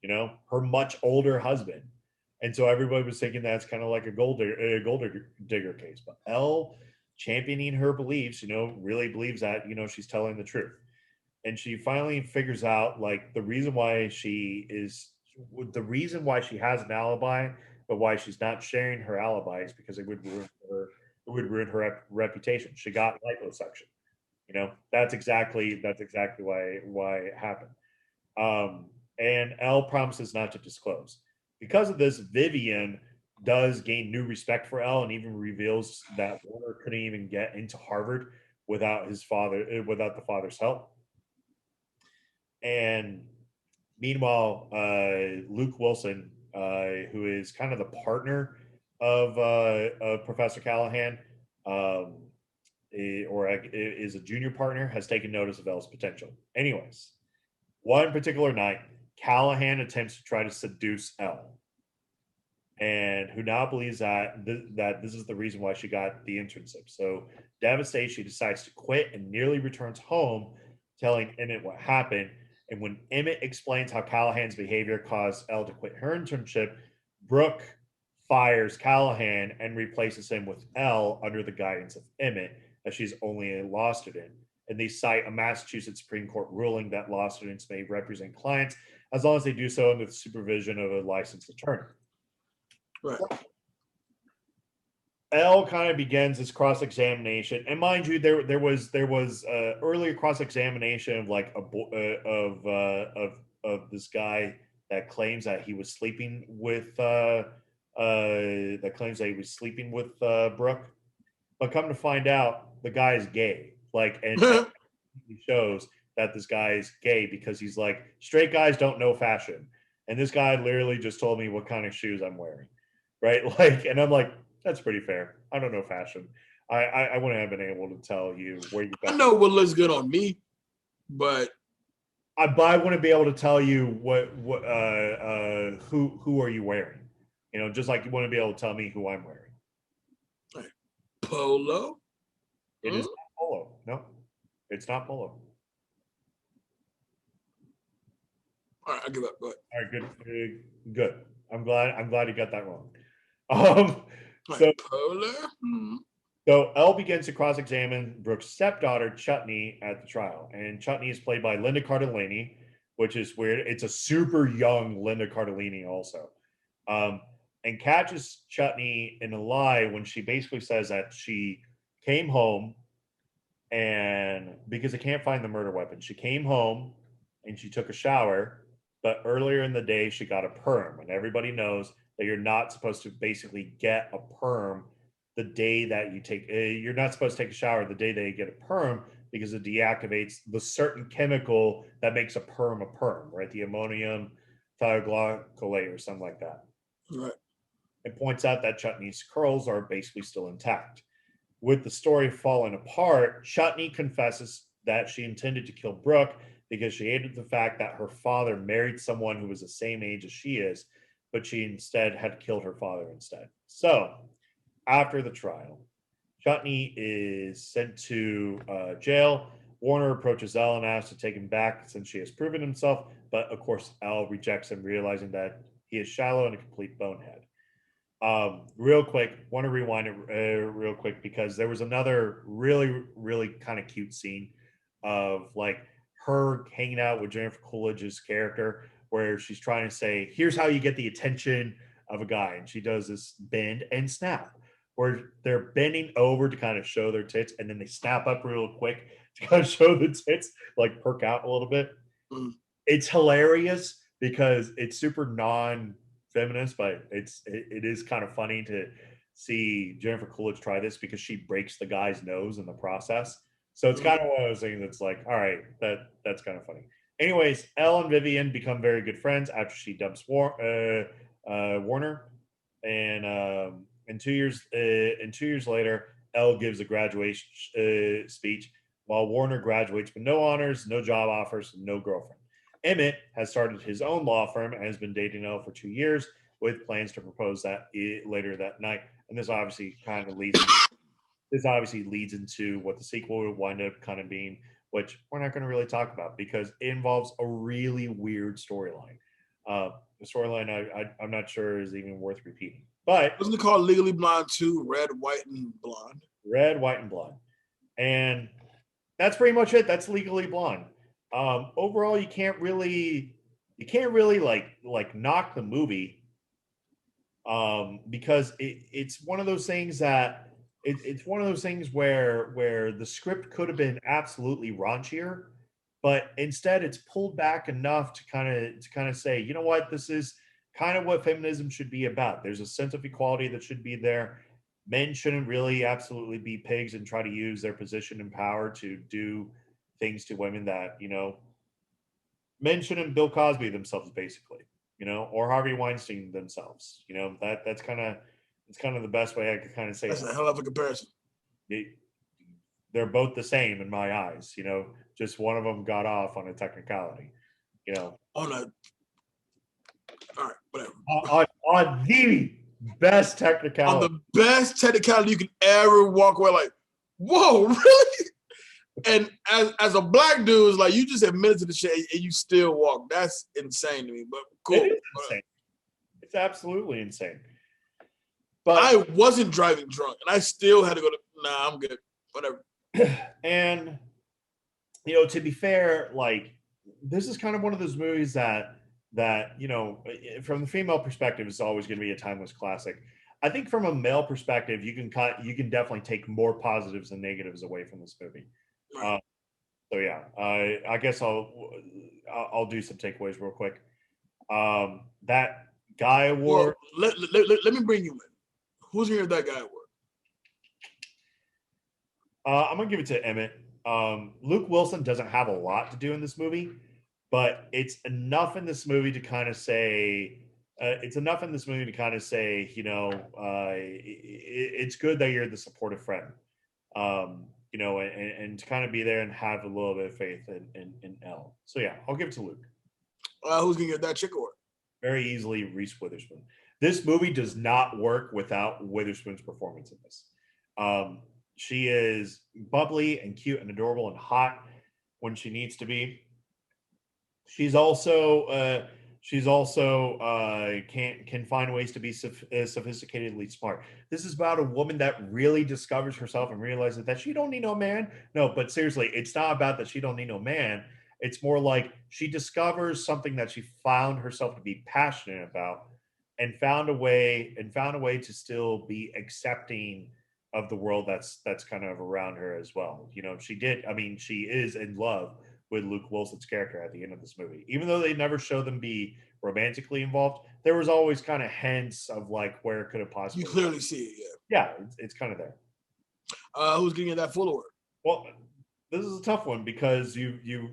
her much older husband. And so everybody was thinking that's kind of like a gold digger case. But Elle, championing her beliefs, really believes that, she's telling the truth. And she finally figures out like the reason why she has an alibi, but why she's not sharing her alibi is because it would ruin her reputation. She got liposuction. That's exactly why it happened. And Elle promises not to disclose. Because of this, Vivian does gain new respect for Elle, and even reveals that Warner couldn't even get into Harvard without the father's help. And meanwhile, Luke Wilson, who is kind of the partner of Professor Callahan, or is a junior partner, has taken notice of Elle's potential. Anyways, one particular night, Callahan attempts to try to seduce Elle, and who now believes that this is the reason why she got the internship. So, devastated, she decides to quit and nearly returns home, telling Emmett what happened. And when Emmett explains how Callahan's behavior caused Elle to quit her internship, Brooke fires Callahan and replaces him with Elle under the guidance of Emmett, as she's only a law student. And they cite a Massachusetts Supreme Court ruling that law students may represent clients as long as they do so under the supervision of a licensed attorney. Right. Elle kind of begins this cross-examination, and mind you, there was earlier cross-examination of like of this guy that claims that he was sleeping with Brooke, but come to find out, the guy is gay. Like, and he shows that this guy is gay because he's like, straight guys don't know fashion, and this guy literally just told me what kind of shoes I'm wearing, right? Like, and I'm like, that's pretty fair. I don't know fashion. I wouldn't have been able to tell you where you got. I know what looks good on me, but I wouldn't be able to tell you who are you wearing. You know, just like you wouldn't be able to tell me who I'm wearing. Right. Polo? It is not polo. No, it's not polo. All right, I'll give up. Go ahead. All right, good. I'm glad you got that wrong. Polo? So Elle begins to cross-examine Brooke's stepdaughter, Chutney, at the trial. And Chutney is played by Linda Cardellini, which is weird. It's a super young Linda Cardellini also. And catches Chutney in a lie when she basically says that she came home and because they can't find the murder weapon, she came home and she took a shower, but earlier in the day she got a perm. And everybody knows that you're not supposed to basically get a perm the day that you take, you're not supposed to take a shower the day that you get a perm because it deactivates the certain chemical that makes a perm, right? The ammonium thioglycolate or something like that. Right. It points out that Chutney's curls are basically still intact. With the story falling apart, Chutney confesses that she intended to kill Brooke because she hated the fact that her father married someone who was the same age as she is, but she instead had killed her father instead. So, after the trial, Chutney is sent to jail. Warner approaches Elle and asks to take him back since she has proven himself, but of course, Elle rejects him, realizing that he is shallow and a complete bonehead. Real quick, want to rewind it real quick because there was another really, really kind of cute scene of like her hanging out with Jennifer Coolidge's character where she's trying to say, here's how you get the attention of a guy. And she does this bend and snap where they're bending over to kind of show their tits and then they snap up real quick to kind of show the tits, like perk out a little bit. It's hilarious because it's super non-feminist, but it is kind of funny to see Jennifer Coolidge try this because she breaks the guy's nose in the process. So it's kind of one of those things that's like, all right, that's kind of funny. Anyways, Elle and Vivian become very good friends after she dumps Warner, and 2 years later, Elle gives a graduation speech while Warner graduates with no honors, no job offers, and no girlfriend. Emmett has started his own law firm and has been dating Elle for 2 years with plans to propose that later that night. And this obviously leads into what the sequel will wind up kind of being, which we're not going to really talk about because it involves a really weird storyline. The storyline I'm not sure is even worth repeating. But wasn't it called Legally Blonde 2, Red, White, and Blonde? Red, White, and Blonde. And that's pretty much it. That's Legally Blonde. Overall, you can't really like knock the movie because it's one of those things that it's one of those things where the script could have been absolutely raunchier, but instead it's pulled back enough to kind of say, you know what, this is kind of what feminism should be about. There's a sense of equality that should be there. Men shouldn't really absolutely be pigs and try to use their position and power to do things to women that, you know, men shouldn't Bill Cosby themselves, basically, you know, or Harvey Weinstein themselves. You know, it's kind of the best way I could kind of say that's that. a hell of a comparison. They're both the same in my eyes, you know, just one of them got off on a technicality, you know. All right, whatever. On the best technicality. On the best technicality you can ever walk away like, whoa, really? And as a black dude, it's like you just admitted to the shit and you still walk. That's insane to me. But cool. It is insane. It's absolutely insane. But I wasn't driving drunk, and I still had to go to. Nah, I'm good. Whatever. And to be fair, like this is kind of one of those movies that from the female perspective, is always going to be a timeless classic. I think from a male perspective, you can definitely take more positives and negatives away from this movie. Right. So yeah, I guess I'll do some takeaways real quick. That guy award. Well, let me bring you in. Who's gonna get that guy award? I'm gonna give it to Emmett. Luke Wilson doesn't have a lot to do in this movie, but it's enough in this movie to kind of say. It's it's good that you're the supportive friend. And to kind of be there and have a little bit of faith in Elle. So yeah, I'll give it to Luke. Who's gonna get that chick award? Very easily, Reese Witherspoon. This movie does not work without Witherspoon's performance in this. She is bubbly and cute and adorable and hot when she needs to be. She's also can find ways to be sophisticatedly smart. This is about a woman that really discovers herself and realizes that she don't need no man. No, but seriously, it's not about that she don't need no man. It's more like she discovers something that she found herself to be passionate about, and found a way to still be accepting of the world that's kind of around her as well. She is in love with Luke Wilson's character at the end of this movie. Even though they never show them be romantically involved, there was always kind of hints of like where it could have possibly. You clearly see it, yeah. Yeah, it's kind of there. Who's gonna get that full award? Well, this is a tough one because you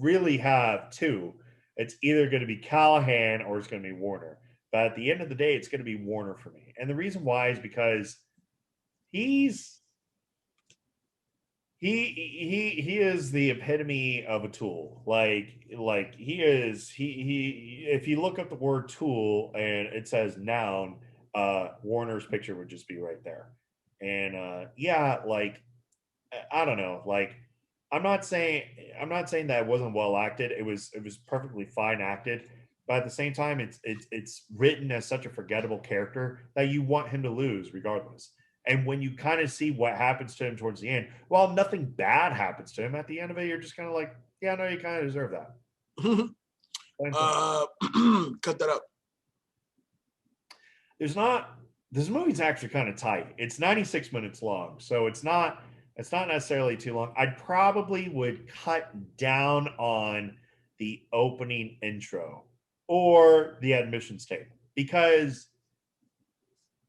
really have two. It's either going to be Callahan or it's going to be Warner. But at the end of the day, it's going to be Warner for me. And the reason why is because he is the epitome of a tool. Like he is if you look up the word tool and it says noun, Warner's picture would just be right there. And I don't know, like I'm not saying that it wasn't well acted. It was perfectly fine acted, but at the same time, it's written as such a forgettable character that you want him to lose regardless. And when you kind of see what happens to him towards the end, well, nothing bad happens to him at the end of it. You're just kind of like, yeah, no, you kind of deserve that. Cut that up. This movie's actually kind of tight. It's 96 minutes long, so it's not necessarily too long. I probably would cut down on the opening intro or the admissions tape, because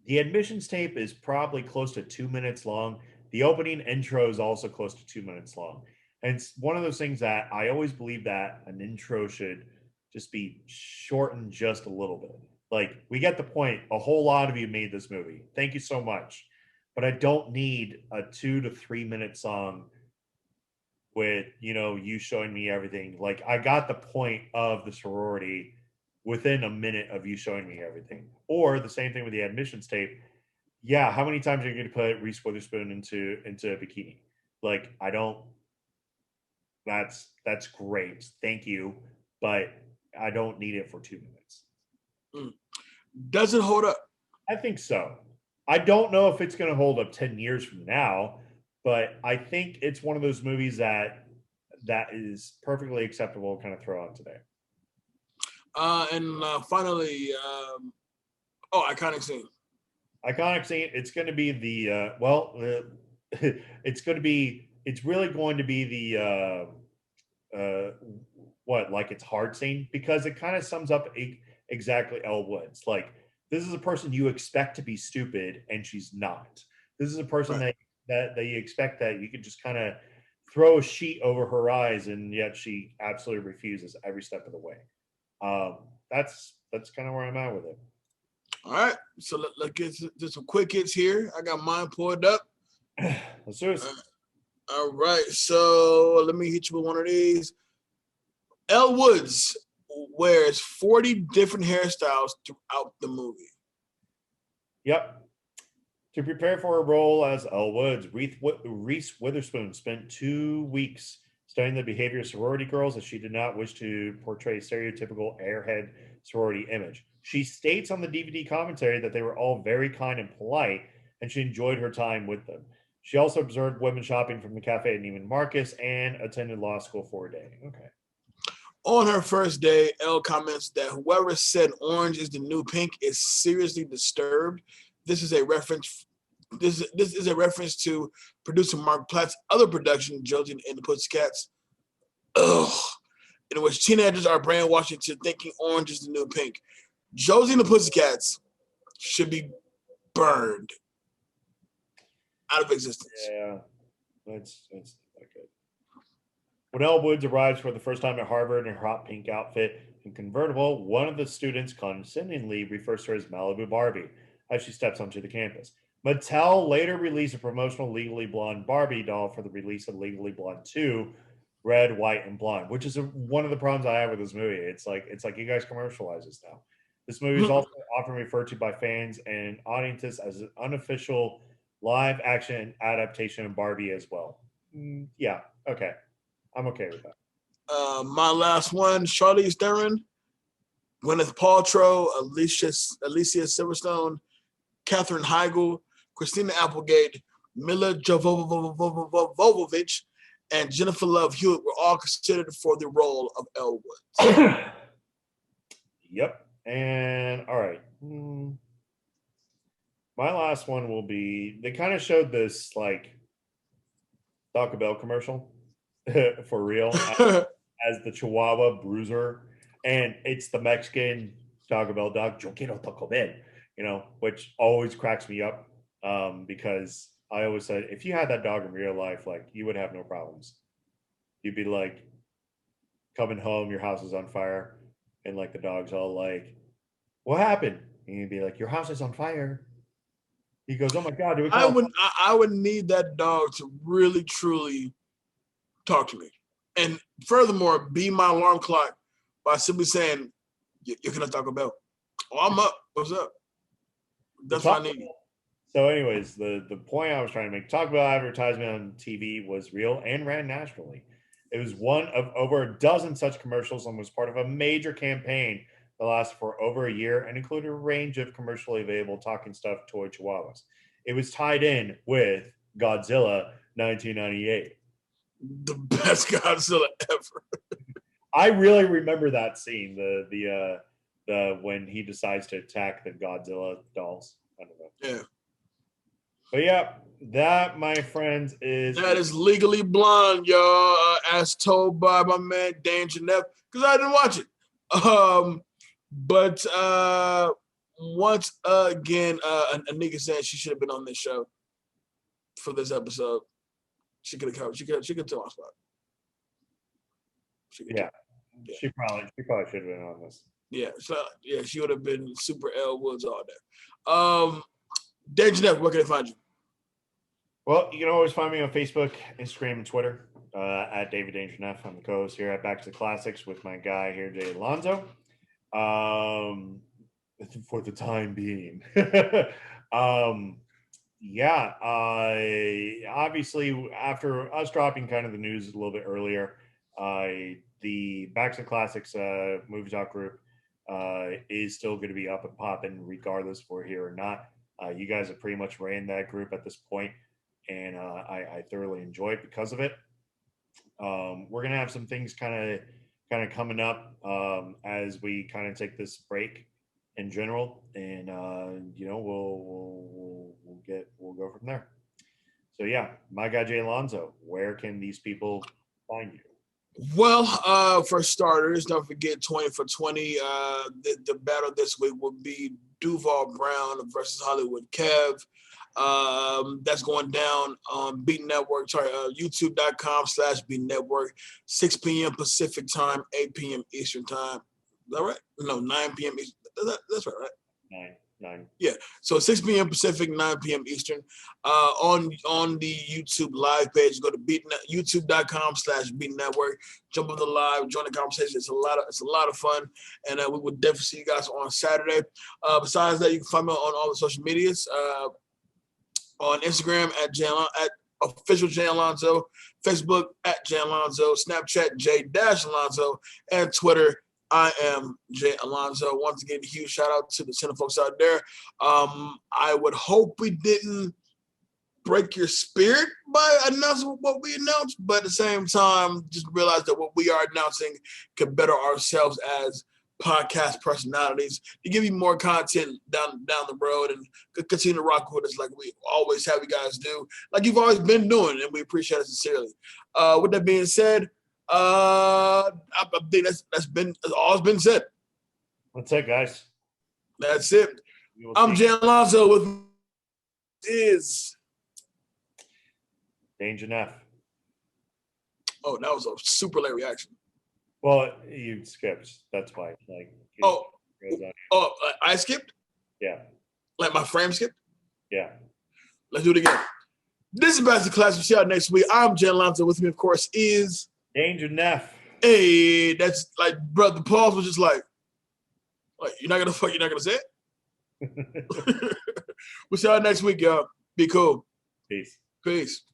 the admissions tape is probably close to 2 minutes long. The opening intro is also close to 2 minutes long. And it's one of those things that I always believe that an intro should just be shortened just a little bit. Like, we get the point. A whole lot of you made this movie. Thank you so much. But I don't need a 2 to 3 minute song with, you showing me everything. Like, I got the point of the sorority within a minute of you showing me everything. Or the same thing with the admissions tape. Yeah, how many times are you going to put Reese Witherspoon into a bikini? Like, I don't. That's great. Thank you. But I don't need it for 2 minutes. Does it hold up? I think so. I don't know if it's going to hold up 10 years from now, but I think it's one of those movies that is perfectly acceptable to kind of throw out today. And finally, iconic scene. Iconic scene. It's going to be it's really going to be the its hard scene, because it kind of sums up exactly Elle Woods. Like, this is a person you expect to be stupid, and she's not. This is a person right. that you expect that you could just kind of throw a sheet over her eyes, and yet she absolutely refuses every step of the way. That's kind of where I'm at with it. All right, so let's get to some quick hits here. I got mine pulled up. Let's do it. All right, so let me hit you with one of these. Elle Woods wears 40 different hairstyles throughout the movie. Yep. To prepare for a role as Elle Woods, Reese Witherspoon spent 2 weeks studying the behavior of sorority girls, as she did not wish to portray a stereotypical airhead sorority image. She states on the DVD commentary that they were all very kind and polite, and she enjoyed her time with them. She also observed women shopping from the cafe at Neiman Marcus and attended law school for a day. Okay. On her first day, Elle comments that whoever said orange is the new pink is seriously disturbed. This is a reference. This is a reference to producer Mark Platt's other production, Josie and the Pussycats, in which teenagers are brainwashed into thinking orange is the new pink. Josie and the Pussycats should be burned out of existence. Yeah, that's not good. When Elle Woods arrives for the first time at Harvard in her hot pink outfit and convertible, one of the students condescendingly refers to her as Malibu Barbie as she steps onto the campus. Mattel later released a promotional Legally Blonde Barbie doll for the release of Legally Blonde 2, Red, White, and Blonde, which is one of the problems I have with this movie. It's like you guys commercialize this now. This movie is also often referred to by fans and audiences as an unofficial live action adaptation of Barbie as well. Yeah, okay. I'm okay with that. My last one, Charlize Theron, Gwyneth Paltrow, Alicia Silverstone, Katherine Heigl, Christina Applegate, Mila Jovovich, and Jennifer Love Hewitt were all considered for the role of Elle Woods. Yep. And all right. My last one will be, they kind of showed this like Taco Bell commercial for real as the Chihuahua Bruiser. And it's the Mexican Taco Bell dog, Yo quiero Taco Bell, which always cracks me up because I always said, if you had that dog in real life, like you would have no problems. You'd be like coming home, your house is on fire, and like the dog's all like, what happened? And you'd be like, your house is on fire. He goes, oh my God, do we call I would need that dog to really, truly talk to me. And furthermore, be my alarm clock by simply saying, you're going to Taco Bell. Oh, I'm up. What's up? That's what I need. So anyways, the point I was trying to make, Taco Bell advertisement on TV was real and ran nationally. It was one of over a dozen such commercials and was part of a major campaign that lasted for over a year and included a range of commercially available talking stuff toy chihuahuas. It was tied in with Godzilla 1998. The best Godzilla ever. I really remember that scene, the when he decides to attack the Godzilla dolls. I don't know. Yeah. But yeah, that, my friends, is Legally Blonde, y'all, as told by my man Danger Neff, because I didn't watch it. But once again, Anika said she should have been on this show for this episode. She could have come. She could tell my spot. She probably should have been on this. Yeah, so yeah, she would have been super Elle Woods all day. Danger Neff, where can I find you? Well, you can always find me on Facebook, Instagram, and Twitter at David Danger Neff. I'm the co-host here at Back to the Classics with my guy here, Jay Alonzo. For the time being. Obviously, after us dropping kind of the news a little bit earlier, the Back to the Classics movie talk group is still going to be up and popping regardless if we're here or not. You guys have pretty much ran that group at this point, and I thoroughly enjoy it because of it. We're going to have some things kind of coming up as we kind of take this break in general, and we'll go from there. So yeah, my guy Jay Alonzo, where can these people find you? Well, for starters, don't forget 20 for 20. The battle this week will be Duval Brown versus Hollywood Kev. That's going down on Beat Network. YouTube.com/Beat Network, 6 p.m. Pacific time, 8 p.m. Eastern time. Is that right? No, 9 p.m. Eastern. That's right? 9. Yeah. So 6 p.m. Pacific, 9 p.m. Eastern. On the YouTube live page, go to youtube.com/Beat Network. Jump on the live, join the conversation. It's a lot of fun, and we will definitely see you guys on Saturday. Besides that, you can find me on all the social medias. On Instagram at official Jay Alonso, Facebook at Jay Alonso, Snapchat J-Alonso, and Twitter I am Jay Alonso. Once again, a huge shout out to the center folks out there. I would hope we didn't break your spirit by announcing what we announced, but at the same time, just realize that what we are announcing can better ourselves as podcast personalities to give you more content down the road and continue to rock with us like we always have you guys do, like you've always been doing, and we appreciate it sincerely. With that being said, I think that's all has been said. That's it, guys. That's it. I'm Jay Alonso with is Danger Neff. Oh, that was a super late reaction. Well, you skipped. That's why. I skipped? Yeah. Like my frame skipped? Yeah. Let's do it again. This is Bastard Class. We'll see y'all next week. I'm Jay Alonso. With me, of course, is Danger Neff. Hey, that's like, bro, the pause was just like you're not gonna say it? We'll see y'all next week, y'all. Be cool. Peace. Peace.